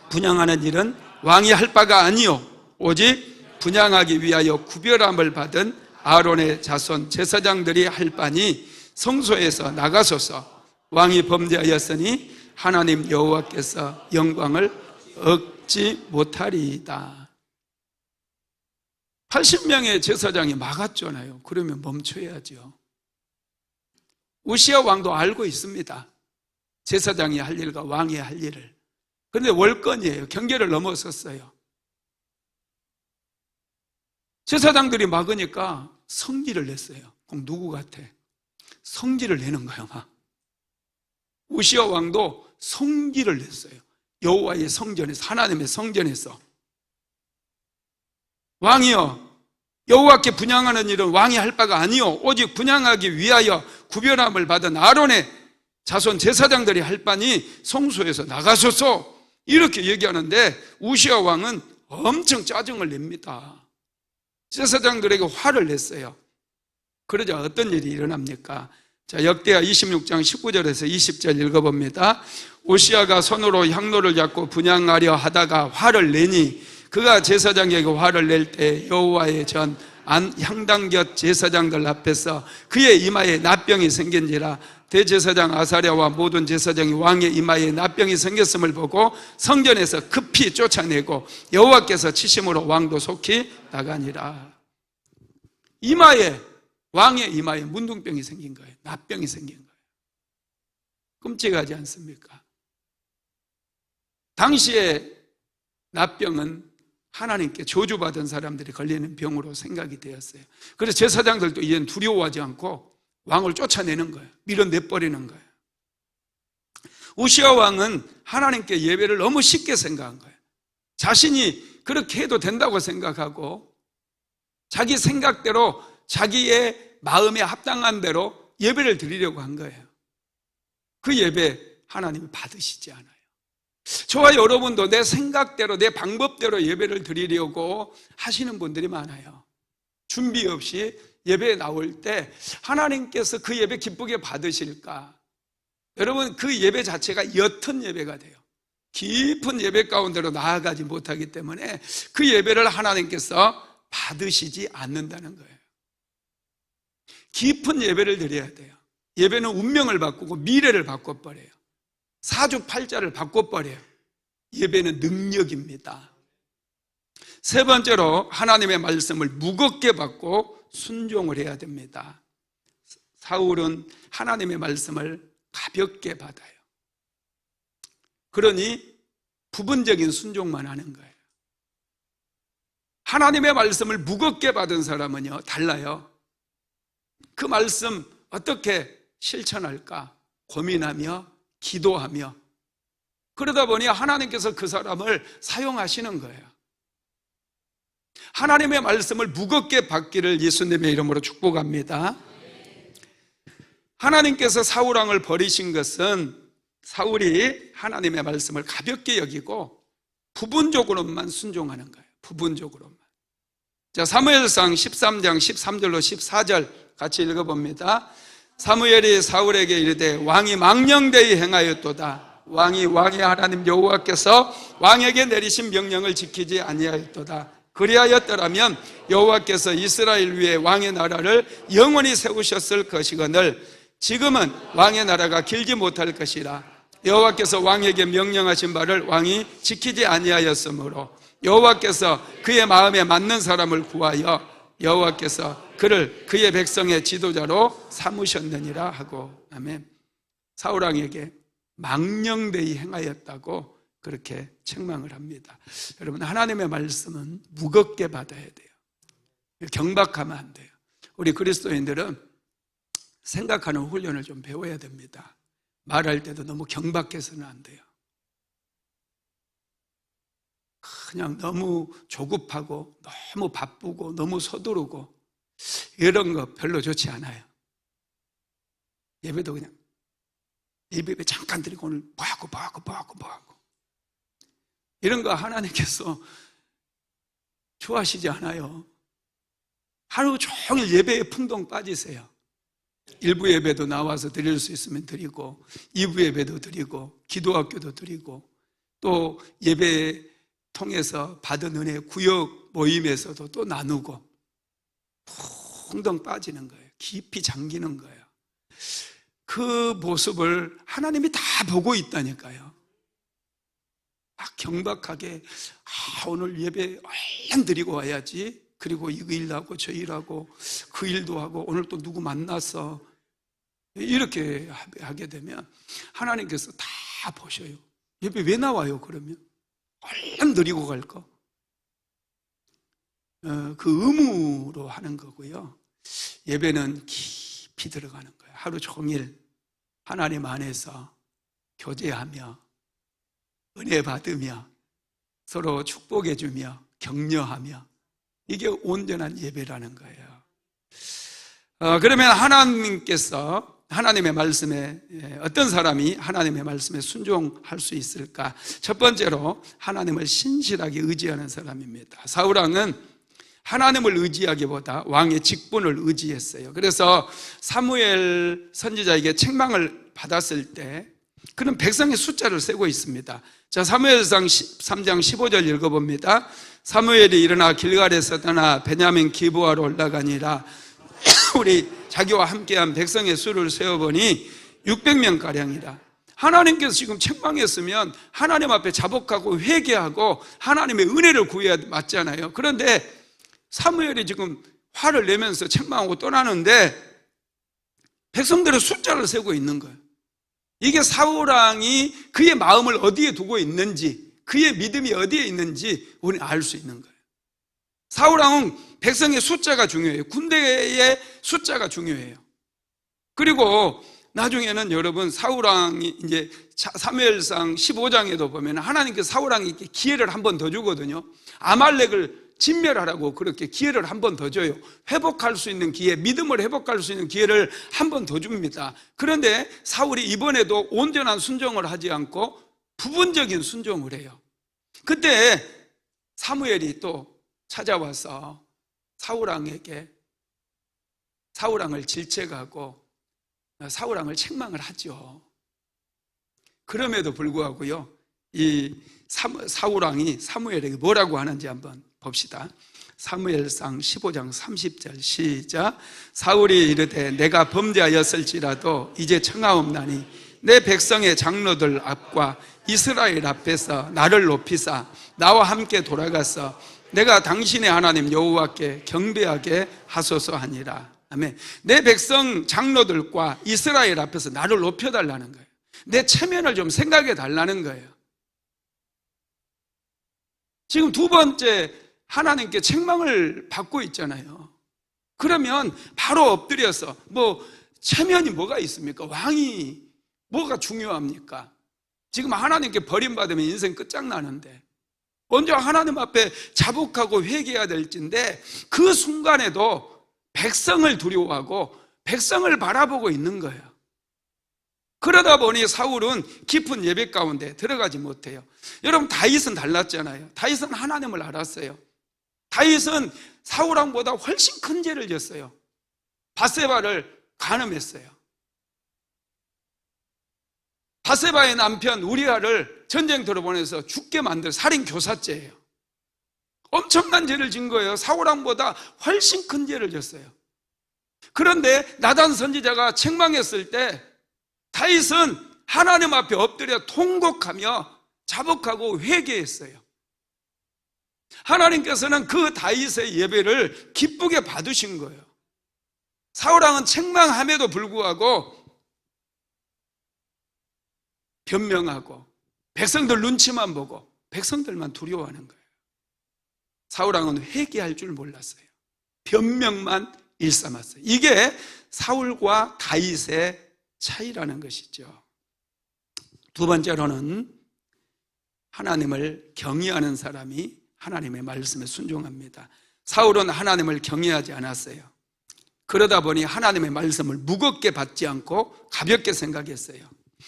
분향하는 일은 왕이 할 바가 아니요 오직 분향하기 위하여 구별함을 받은 아론의 자손 제사장들이 할 바니 성소에서 나가소서. 왕이 범죄하였으니 하나님 여호와께서 영광을 얻지 못하리이다. 80명의 제사장이 막았잖아요. 그러면 멈춰야죠. 우시아 왕도 알고 있습니다. 제사장이 할 일과 왕이 할 일을. 그런데 월권이에요. 경계를 넘어섰어요. 제사장들이 막으니까 성질을 냈어요. 그럼 누구 같아? 성질을 내는 거예요, 막. 우시아 왕도 성질을 냈어요. 여호와의 성전에서, 하나님의 성전에서. 왕이여, 여호와께 분향하는 일은 왕이 할 바가 아니요 오직 분향하기 위하여 구별함을 받은 아론의 자손 제사장들이 할 바니 성소에서 나가소서. 이렇게 얘기하는데 우시아 왕은 엄청 짜증을 냅니다. 제사장들에게 화를 냈어요. 그러자 어떤 일이 일어납니까? 자, 역대하 26장 19절에서 20절 읽어봅니다. 우시아가 손으로 향로를 잡고 분향하려 하다가 화를 내니 그가 제사장에게 화를 낼 때 여호와의 전 향당 곁 제사장들 앞에서 그의 이마에 납병이 생긴지라. 대제사장 아사랴와 모든 제사장이 왕의 이마에 납병이 생겼음을 보고 성전에서 급히 쫓아내고 여호와께서 치심으로 왕도 속히 나가니라. 왕의 이마에 문둥병이 생긴 거예요. 납병이 생긴 거예요. 끔찍하지 않습니까? 당시에 납병은 하나님께 저주받은 사람들이 걸리는 병으로 생각이 되었어요. 그래서 제사장들도 이제는 두려워하지 않고 왕을 쫓아내는 거예요. 밀어내버리는 거예요. 우시아 왕은 하나님께 예배를 너무 쉽게 생각한 거예요. 자신이 그렇게 해도 된다고 생각하고 자기 생각대로 자기의 마음에 합당한 대로 예배를 드리려고 한 거예요. 그 예배 하나님이 받으시지 않아요. 저와 여러분도 내 생각대로 내 방법대로 예배를 드리려고 하시는 분들이 많아요. 준비 없이 예배에 나올 때 하나님께서 그 예배 기쁘게 받으실까? 여러분, 그 예배 자체가 옅은 예배가 돼요. 깊은 예배 가운데로 나아가지 못하기 때문에 그 예배를 하나님께서 받으시지 않는다는 거예요. 깊은 예배를 드려야 돼요. 예배는 운명을 바꾸고 미래를 바꿔버려요. 사주팔자를 바꿔버려요. 예배는 능력입니다. 세 번째로 하나님의 말씀을 무겁게 받고 순종을 해야 됩니다. 사울은 하나님의 말씀을 가볍게 받아요. 그러니 부분적인 순종만 하는 거예요. 하나님의 말씀을 무겁게 받은 사람은요, 달라요. 그 말씀 어떻게 실천할까 고민하며 기도하며 그러다 보니 하나님께서 그 사람을 사용하시는 거예요. 하나님의 말씀을 무겁게 받기를 예수님의 이름으로 축복합니다. 하나님께서 사울왕을 버리신 것은 사울이 하나님의 말씀을 가볍게 여기고 부분적으로만 순종하는 거예요. 부분적으로만. 자, 사무엘상 13장 13절로 14절 같이 읽어봅니다. 사무엘이 사울에게 이르되 왕이 망령되이 행하였도다. 왕이 하나님 여호와께서 왕에게 내리신 명령을 지키지 아니하였도다. 그리하였더라면 여호와께서 이스라엘 위에 왕의 나라를 영원히 세우셨을 것이거늘 지금은 왕의 나라가 길지 못할 것이라. 여호와께서 왕에게 명령하신 바를 왕이 지키지 아니하였으므로 여호와께서 그의 마음에 맞는 사람을 구하여 여호와께서 그를 그의 백성의 지도자로 삼으셨느니라 하고. 아멘. 사울왕에게 망령되이 행하였다고 그렇게 책망을 합니다. 여러분, 하나님의 말씀은 무겁게 받아야 돼요. 경박하면 안 돼요. 우리 그리스도인들은 생각하는 훈련을 좀 배워야 됩니다. 말할 때도 너무 경박해서는 안 돼요. 그냥 너무 조급하고 너무 바쁘고 너무 서두르고 이런 거 별로 좋지 않아요. 예배도 그냥 예배 잠깐 드리고 오늘 뭐 하고 이런 거 하나님께서 좋아하시지 않아요. 하루 종일 예배에 풍덩 빠지세요. 1부 예배도 나와서 드릴 수 있으면 드리고 2부 예배도 드리고 기도학교도 드리고 또 예배 통해서 받은 은혜 구역 모임에서도 또 나누고 풍덩 빠지는 거예요. 깊이 잠기는 거예요. 그 모습을 하나님이 다 보고 있다니까요. 막 경박하게 오늘 예배 얼른 드리고 와야지. 그리고 이 일하고 저 일하고 그 일도 하고 오늘 또 누구 만났어. 이렇게 하게 되면 하나님께서 다 보셔요. 예배 왜 나와요 그러면? 얼른 드리고 갈 거. 그 의무로 하는 거고요. 예배는 깊이 들어가는 거예요. 하루 종일 하나님 안에서 교제하며 은혜 받으며 서로 축복해 주며 격려하며 이게 온전한 예배라는 거예요. 그러면 하나님께서 하나님의 말씀에 어떤 사람이 하나님의 말씀에 순종할 수 있을까? 첫 번째로 하나님을 신실하게 의지하는 사람입니다. 사울왕은 하나님을 의지하기보다 왕의 직분을 의지했어요. 그래서 사무엘 선지자에게 책망을 받았을 때 그는 백성의 숫자를 세고 있습니다. 자, 사무엘상 13장 15절 읽어봅니다. 사무엘이 일어나 길갈에서 떠나 베냐민 기브아로 올라가니라. 우리 자기와 함께한 백성의 수를 세어보니 600명가량이라. 하나님께서 지금 책망했으면 하나님 앞에 자복하고 회개하고 하나님의 은혜를 구해야 맞잖아요. 그런데 사무엘이 지금 화를 내면서 책망하고 떠나는데 백성들의 숫자를 세고 있는 거예요. 이게 사울왕이 그의 마음을 어디에 두고 있는지, 그의 믿음이 어디에 있는지 우리는 알 수 있는 거예요. 사울왕은 백성의 숫자가 중요해요. 군대의 숫자가 중요해요. 그리고 나중에는 여러분 사울왕이 이제 사무엘상 15장에도 보면 하나님께서 사울왕에게 기회를 한 번 더 주거든요. 아말렉을 진멸하라고 그렇게 기회를 한 번 더 줘요. 회복할 수 있는 기회, 믿음을 회복할 수 있는 기회를 한 번 더 줍니다. 그런데 사울이 이번에도 온전한 순종을 하지 않고 부분적인 순종을 해요. 그때 사무엘이 또 찾아와서 사울왕에게 사울왕을 질책하고 사울왕을 책망을 하죠. 그럼에도 불구하고요, 이 사울왕이 사무엘에게 뭐라고 하는지 한번 봅시다. 사무엘상 15장 30절 시작. 사울이 이르되 내가 범죄하였을지라도 이제 청하옵나니 내 백성의 장로들 앞과 이스라엘 앞에서 나를 높이사 나와 함께 돌아가서 내가 당신의 하나님 여호와께 경배하게 하소서 하니라. 아멘. 내 백성 장로들과 이스라엘 앞에서 나를 높여달라는 거예요. 내 체면을 좀 생각해 달라는 거예요. 지금 두 번째 하나님께 책망을 받고 있잖아요. 그러면 바로 엎드려서 체면이 뭐가 있습니까? 왕이 뭐가 중요합니까? 지금 하나님께 버림받으면 인생 끝장나는데 먼저 하나님 앞에 자복하고 회개해야 될진데 그 순간에도 백성을 두려워하고 백성을 바라보고 있는 거예요. 그러다 보니 사울은 깊은 예배 가운데 들어가지 못해요. 여러분, 다윗은 달랐잖아요. 다윗은 하나님을 알았어요. 다윗은 사울왕보다 훨씬 큰 죄를 졌어요. 밧세바를 간음했어요. 밧세바의 남편 우리아를 전쟁터로 보내서 죽게 만들 살인 교사죄예요. 엄청난 죄를 진 거예요. 사울왕보다 훨씬 큰 죄를 졌어요. 그런데 나단 선지자가 책망했을 때 다윗은 하나님 앞에 엎드려 통곡하며 자복하고 회개했어요. 하나님께서는 그 다윗의 예배를 기쁘게 받으신 거예요. 사울왕은 책망함에도 불구하고 변명하고 백성들 눈치만 보고 백성들만 두려워하는 거예요. 사울왕은 회개할 줄 몰랐어요. 변명만 일삼았어요. 이게 사울과 다윗의 차이라는 것이죠. 두 번째로는 하나님을 경외하는 사람이 하나님의 말씀에 순종합니다. 사울은 하나님을 경외하지 않았어요. 그러다 보니 하나님의 말씀을 무겁게 받지 않고 가볍게 생각했어요.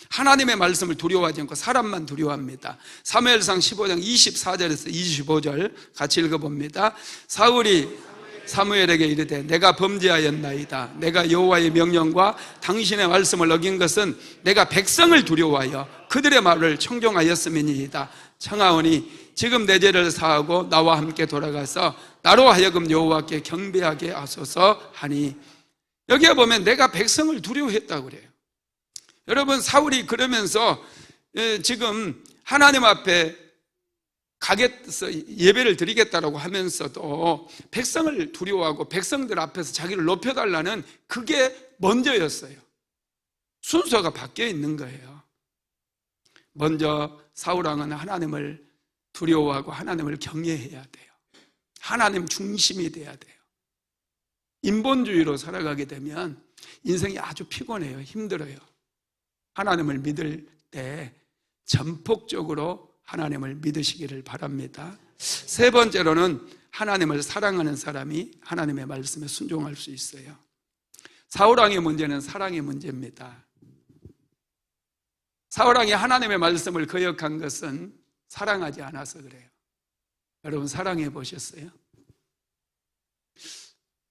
하나님의 말씀을 두려워하지 않고 사람만 두려워합니다. 사무엘상 15장 24절에서 25절 같이 읽어봅니다. 사울이 사무엘에게 이르되 내가 범죄하였나이다. 내가 여호와의 명령과 당신의 말씀을 어긴 것은 내가 백성을 두려워하여 그들의 말을 청종하였음이니이다. 청하오니 지금 내 죄를 사하고 나와 함께 돌아가서 나로 하여금 여호와께 경배하게 하소서 하니, 여기에 보면 내가 백성을 두려워했다고 그래요. 여러분, 사울이 그러면서 지금 하나님 앞에 가겠어 예배를 드리겠다라고 하면서도 백성을 두려워하고 백성들 앞에서 자기를 높여달라는 그게 먼저였어요. 순서가 바뀌어 있는 거예요. 먼저 사울왕은 하나님을 두려워하고 하나님을 경외해야 돼요. 하나님 중심이 돼야 돼요. 인본주의로 살아가게 되면 인생이 아주 피곤해요. 힘들어요. 하나님을 믿을 때 전폭적으로 하나님을 믿으시기를 바랍니다. 세 번째로는 하나님을 사랑하는 사람이 하나님의 말씀에 순종할 수 있어요. 사울왕의 문제는 사랑의 문제입니다. 사울왕이 하나님의 말씀을 거역한 것은 사랑하지 않아서 그래요. 여러분, 사랑해 보셨어요?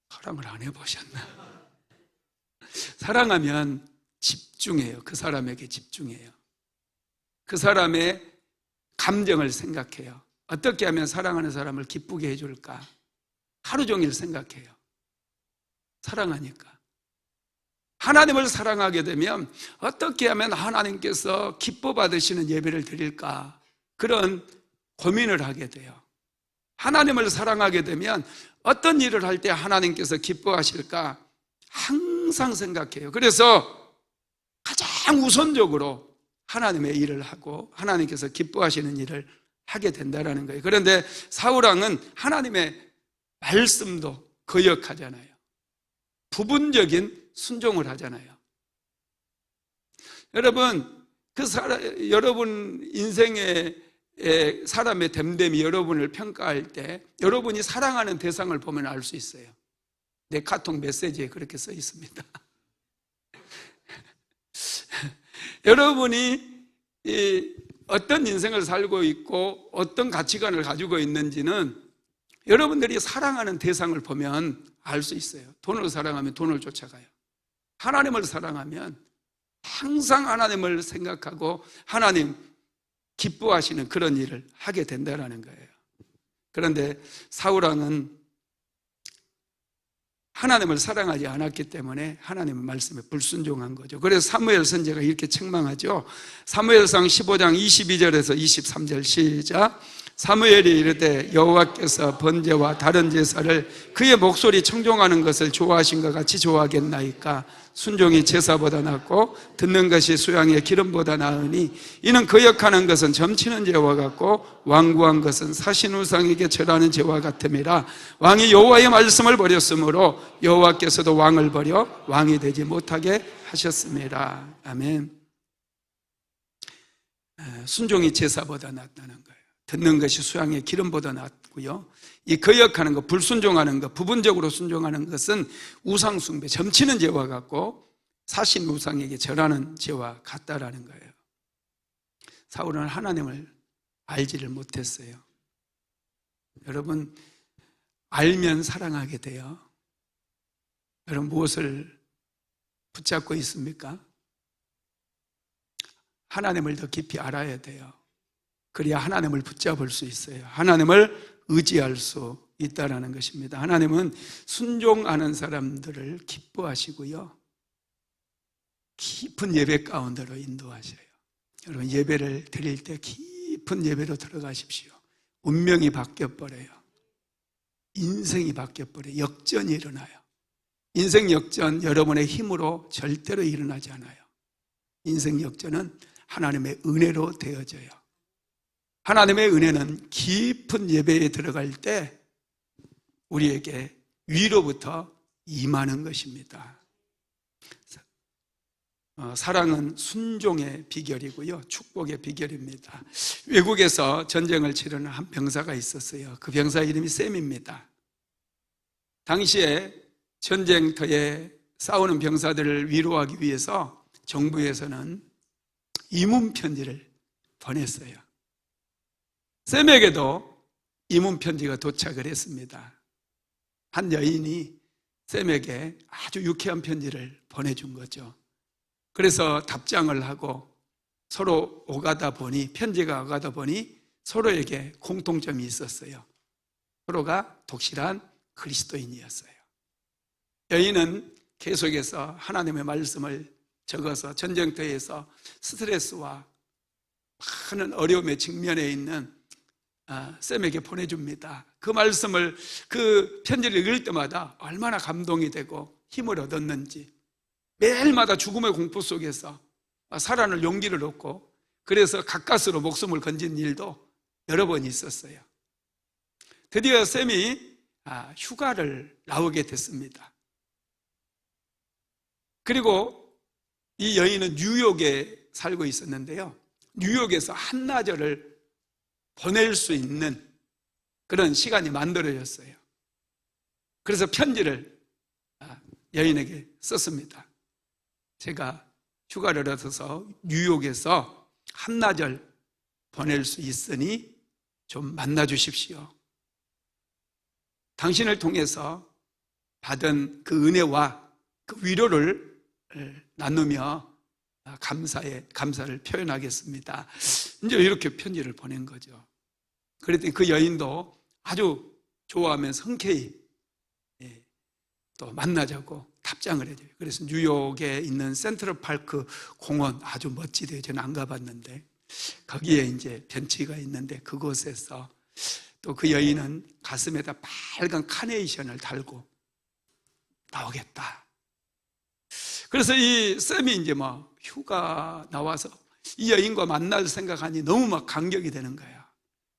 사랑을 안 해보셨나? 사랑하면 집중해요. 그 사람에게 집중해요. 그 사람의 감정을 생각해요. 어떻게 하면 사랑하는 사람을 기쁘게 해줄까? 하루 종일 생각해요. 사랑하니까. 하나님을 사랑하게 되면 어떻게 하면 하나님께서 기뻐 받으시는 예배를 드릴까? 그런 고민을 하게 돼요. 하나님을 사랑하게 되면 어떤 일을 할 때 하나님께서 기뻐하실까? 항상 생각해요. 그래서 가장 우선적으로 하나님의 일을 하고 하나님께서 기뻐하시는 일을 하게 된다는 거예요. 그런데 사울왕은 하나님의 말씀도 거역하잖아요. 부분적인 순종을 하잖아요. 여러분, 여러분 인생의 사람의 됨됨이 여러분을 평가할 때 여러분이 사랑하는 대상을 보면 알 수 있어요. 내 카톡 메시지에 그렇게 써 있습니다. 여러분이 어떤 인생을 살고 있고 어떤 가치관을 가지고 있는지는 여러분들이 사랑하는 대상을 보면 알 수 있어요. 돈을 사랑하면 돈을 쫓아가요. 하나님을 사랑하면 항상 하나님을 생각하고 하나님 기뻐하시는 그런 일을 하게 된다는 거예요. 그런데 사울왕은 하나님을 사랑하지 않았기 때문에 하나님의 말씀에 불순종한 거죠. 그래서 사무엘 선지자가 이렇게 책망하죠. 사무엘상 15장 22절에서 23절 시작. 사무엘이 이르되 여호와께서 번제와 다른 제사를 그의 목소리 청종하는 것을 좋아하신 것 같이 좋아하겠나이까. 순종이 제사보다 낫고 듣는 것이 수양의 기름보다 나으니 이는 거역하는 것은 점치는 죄와 같고 완고한 것은 사신 우상에게 절하는 죄와 같음이라. 왕이 여호와의 말씀을 버렸으므로 여호와께서도 왕을 버려 왕이 되지 못하게 하셨습니다. 아멘. 순종이 제사보다 낫다는 거예요. 듣는 것이 수양의 기름보다 낫고요. 이 거역하는 것, 불순종하는 것, 부분적으로 순종하는 것은 우상숭배, 점치는 죄와 같고 사신 우상에게 절하는 죄와 같다라는 거예요. 사울은 하나님을 알지를 못했어요. 여러분, 알면 사랑하게 돼요. 여러분, 무엇을 붙잡고 있습니까? 하나님을 더 깊이 알아야 돼요. 그래야 하나님을 붙잡을 수 있어요. 하나님을 의지할 수 있다는 것입니다. 하나님은 순종하는 사람들을 기뻐하시고요, 깊은 예배 가운데로 인도하셔요. 여러분, 예배를 드릴 때 깊은 예배로 들어가십시오. 운명이 바뀌어버려요. 인생이 바뀌어버려요. 역전이 일어나요. 인생 역전 여러분의 힘으로 절대로 일어나지 않아요. 인생 역전은 하나님의 은혜로 되어져요. 하나님의 은혜는 깊은 예배에 들어갈 때 우리에게 위로부터 임하는 것입니다. 사랑은 순종의 비결이고요, 축복의 비결입니다. 외국에서 전쟁을 치르는 한 병사가 있었어요. 그 병사 이름이 샘입니다. 당시에 전쟁터에 싸우는 병사들을 위로하기 위해서 정부에서는 이문 편지를 보냈어요. 샘에게도 이문 편지가 도착을 했습니다. 한 여인이 샘에게 아주 유쾌한 편지를 보내준 거죠. 그래서 답장을 하고 서로 편지가 오가다 보니 서로에게 공통점이 있었어요. 서로가 독실한 그리스도인이었어요. 여인은 계속해서 하나님의 말씀을 적어서 전쟁터에서 스트레스와 많은 어려움에 직면해 있는 샘에게 보내줍니다. 그 말씀을, 그 편지를 읽을 때마다 얼마나 감동이 되고 힘을 얻었는지, 매일마다 죽음의 공포 속에서 살아날 용기를 얻고, 그래서 가까스로 목숨을 건진 일도 여러 번 있었어요. 드디어 샘이 휴가를 나오게 됐습니다. 그리고 이 여인은 뉴욕에 살고 있었는데요, 뉴욕에서 한나절을 보낼 수 있는 그런 시간이 만들어졌어요. 그래서 편지를 여인에게 썼습니다. 제가 휴가를 얻어서 뉴욕에서 한나절 보낼 수 있으니 좀 만나 주십시오. 당신을 통해서 받은 그 은혜와 그 위로를 나누며 감사를 표현하겠습니다. 이제 이렇게 편지를 보낸 거죠. 그랬더니 그 여인도 아주 좋아하면서 흔쾌히 또 만나자고 답장을 해줘요. 그래서 뉴욕에 있는 센트럴파크 공원, 아주 멋지대요. 저는 안 가봤는데 거기에 이제 벤치가 있는데 그곳에서 또 그 여인은 가슴에다 빨간 카네이션을 달고 나오겠다. 그래서 이 샘이 이제 막 휴가 나와서 이 여인과 만날 생각하니 너무 막 감격이 되는 거예요.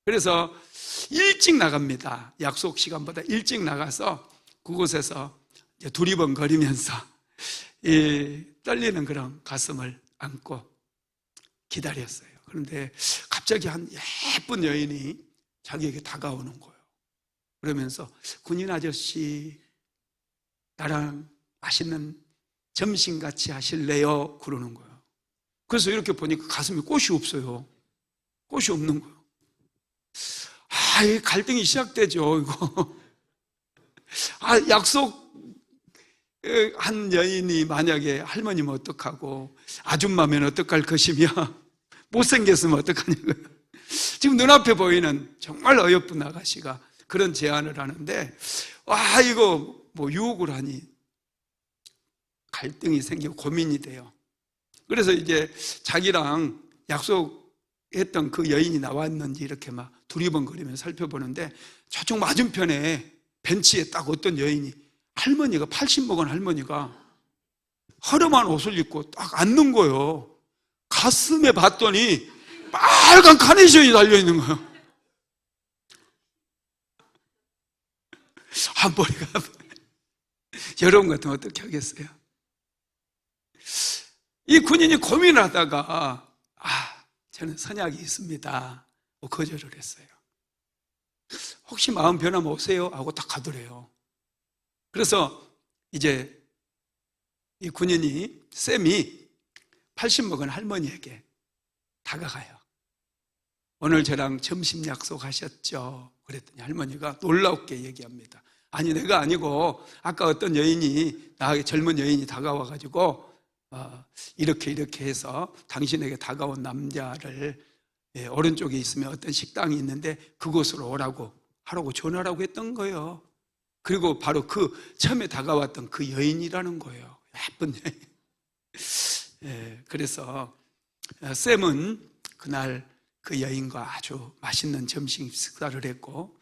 그래서 일찍 나갑니다. 약속 시간보다 일찍 나가서 그곳에서 두리번거리면서 이 떨리는 그런 가슴을 안고 기다렸어요. 그런데 갑자기 한 예쁜 여인이 자기에게 다가오는 거예요. 그러면서 군인 아저씨 나랑 맛있는 점심 같이 하실래요? 그러는 거예요. 그래서 이렇게 보니까 가슴에 꽃이 없어요. 꽃이 없는 거예요. 이 갈등이 시작되죠, 이거. 약속한 여인이 만약에 할머니면 어떡하고, 아줌마면 어떡할 것이며, 못생겼으면 어떡하냐고요. 지금 눈앞에 보이는 정말 어여쁜 아가씨가 그런 제안을 하는데, 이거 뭐 유혹을 하니 갈등이 생기고 고민이 돼요. 그래서 이제 자기랑 약속했던 그 여인이 나왔는지 이렇게 막 두리번거리면서 살펴보는데, 저쪽 맞은편에 벤치에 딱 어떤 여인이, 할머니가 80 먹은 할머니가 허름한 옷을 입고 딱 앉는 거예요. 가슴에 봤더니 빨간 카네이션이 달려있는 거예요. 머리가 여러분 같으면 어떻게 하겠어요? 이 군인이 고민을 하다가 저는 선약이 있습니다 거절을 했어요. 혹시 마음 변하면 오세요 하고 딱 가더래요. 그래서 이제 이 군인이, 쌤이 80 먹은 할머니에게 다가가요. 오늘 저랑 점심 약속하셨죠? 그랬더니 할머니가 놀랍게 얘기합니다. 아니, 내가 아니고 아까 어떤 여인이, 나에게 젊은 여인이 다가와가지고 이렇게 해서 당신에게 다가온 남자를 오른쪽에 있으면 어떤 식당이 있는데 그곳으로 하라고 전화라고 했던 거예요. 그리고 바로 그 처음에 다가왔던 그 여인이라는 거예요. 예쁜 여인. 그래서 쌤은 그날 그 여인과 아주 맛있는 점심 식사를 했고,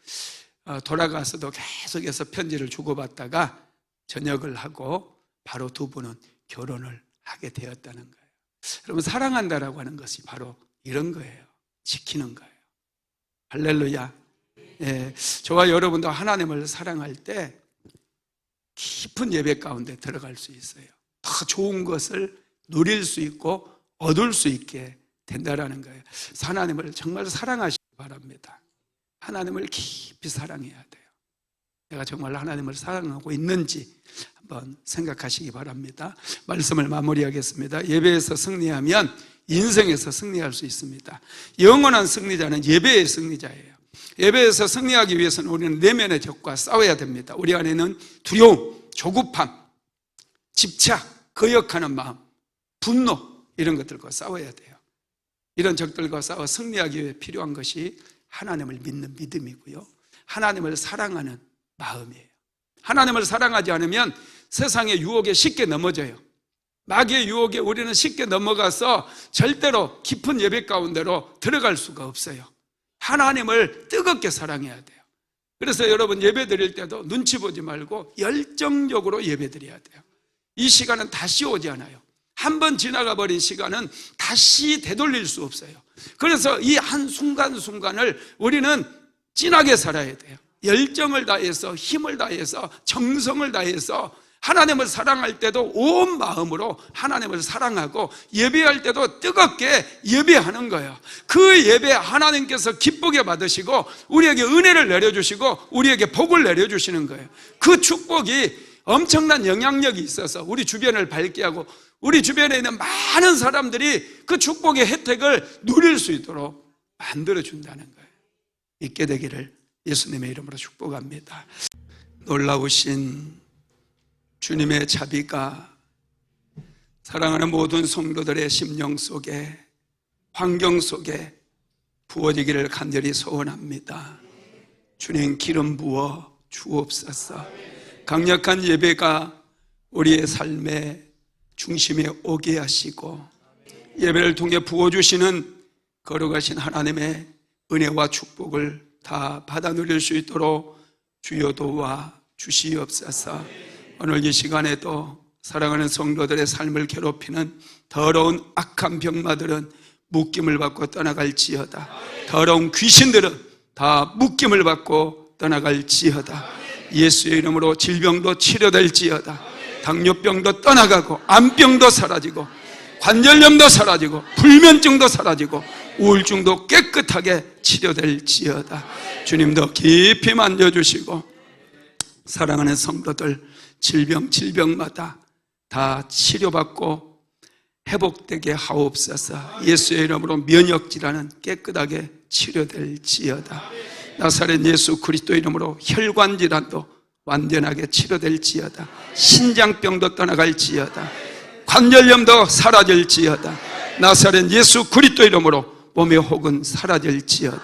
돌아가서도 계속해서 편지를 주고받다가 저녁을 하고 바로 두 분은 결혼을 하게 되었다는 거예요. 여러분, 사랑한다라고 하는 것이 바로 이런 거예요. 지키는 거예요. 할렐루야. 저와 여러분도 하나님을 사랑할 때 깊은 예배 가운데 들어갈 수 있어요. 더 좋은 것을 누릴 수 있고 얻을 수 있게 된다라는 거예요. 하나님을 정말 사랑하시기 바랍니다. 하나님을 깊이 사랑해야 돼요. 내가 정말 하나님을 사랑하고 있는지 한번 생각하시기 바랍니다. 말씀을 마무리하겠습니다. 예배에서 승리하면 인생에서 승리할 수 있습니다. 영원한 승리자는 예배의 승리자예요. 예배에서 승리하기 위해서는 우리는 내면의 적과 싸워야 됩니다. 우리 안에는 두려움, 조급함, 집착, 거역하는 마음, 분노, 이런 것들과 싸워야 돼요. 이런 적들과 싸워 승리하기 위해 필요한 것이 하나님을 믿는 믿음이고요, 하나님을 사랑하는 마음이에요. 하나님을 사랑하지 않으면 세상의 유혹에 쉽게 넘어져요. 마귀의 유혹에 우리는 쉽게 넘어가서 절대로 깊은 예배 가운데로 들어갈 수가 없어요. 하나님을 뜨겁게 사랑해야 돼요. 그래서 여러분, 예배 드릴 때도 눈치 보지 말고 열정적으로 예배 드려야 돼요. 이 시간은 다시 오지 않아요. 한번 지나가 버린 시간은 다시 되돌릴 수 없어요. 그래서 이 한 순간순간을 우리는 진하게 살아야 돼요. 열정을 다해서, 힘을 다해서, 정성을 다해서 하나님을 사랑할 때도 온 마음으로 하나님을 사랑하고, 예배할 때도 뜨겁게 예배하는 거예요. 그 예배 하나님께서 기쁘게 받으시고 우리에게 은혜를 내려주시고 우리에게 복을 내려주시는 거예요. 그 축복이 엄청난 영향력이 있어서 우리 주변을 밝게 하고 우리 주변에 있는 많은 사람들이 그 축복의 혜택을 누릴 수 있도록 만들어준다는 거예요. 있게 되기를 예수님의 이름으로 축복합니다. 놀라우신 주님의 자비가 사랑하는 모든 성도들의 심령 속에, 환경 속에 부어지기를 간절히 소원합니다. 주님, 기름 부어 주옵소서. 강력한 예배가 우리의 삶의 중심에 오게 하시고, 예배를 통해 부어주시는 거룩하신 하나님의 은혜와 축복을 다 받아 누릴 수 있도록 주여 도와 주시옵소서. 오늘 이 시간에도 사랑하는 성도들의 삶을 괴롭히는 더러운 악한 병마들은 묶임을 받고 떠나갈지어다. 더러운 귀신들은 다 묶임을 받고 떠나갈지어다. 예수의 이름으로 질병도 치료될지어다. 당뇨병도 떠나가고 암병도 사라지고 관절염도 사라지고 불면증도 사라지고 우울증도 깨끗하게 치료될지어다. 주님도 깊이 만져주시고 사랑하는 성도들 질병마다 다 치료받고 회복되게 하옵소서. 예수의 이름으로 면역질환은 깨끗하게 치료될지어다. 나사렛 예수 그리스도 이름으로 혈관질환도 완전하게 치료될지어다. 신장병도 떠나갈지어다. 관절염도 사라질지어다. 나사렛 예수 그리스도 이름으로 몸의 혹은 사라질지어다.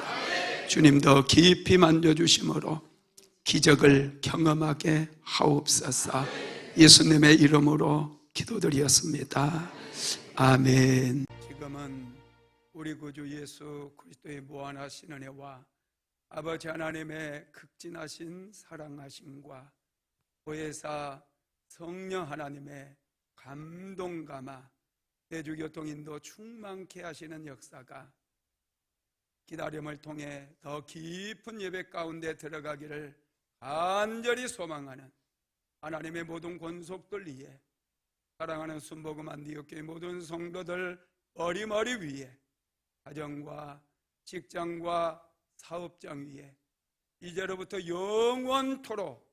주님도 깊이 만져주심으로 기적을 경험하게 하옵소서. 예수님의 이름으로 기도드렸습니다. 아멘. 지금은 우리 구주 예수 그리스도의 무한하신 은혜와 아버지 하나님의 극진하신 사랑하심과 보혜사 성령 하나님의 감동감화 대주교통인도 충만케 하시는 역사가 기다림을 통해 더 깊은 예배 가운데 들어가기를 간절히 소망하는 하나님의 모든 권속들 위에 사랑하는 순복음 안디옥교회 모든 성도들 머리머리 위에 가정과 직장과 사업장 위에 이제로부터 영원토록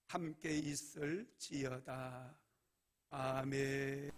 함께 있을지어다. 아멘.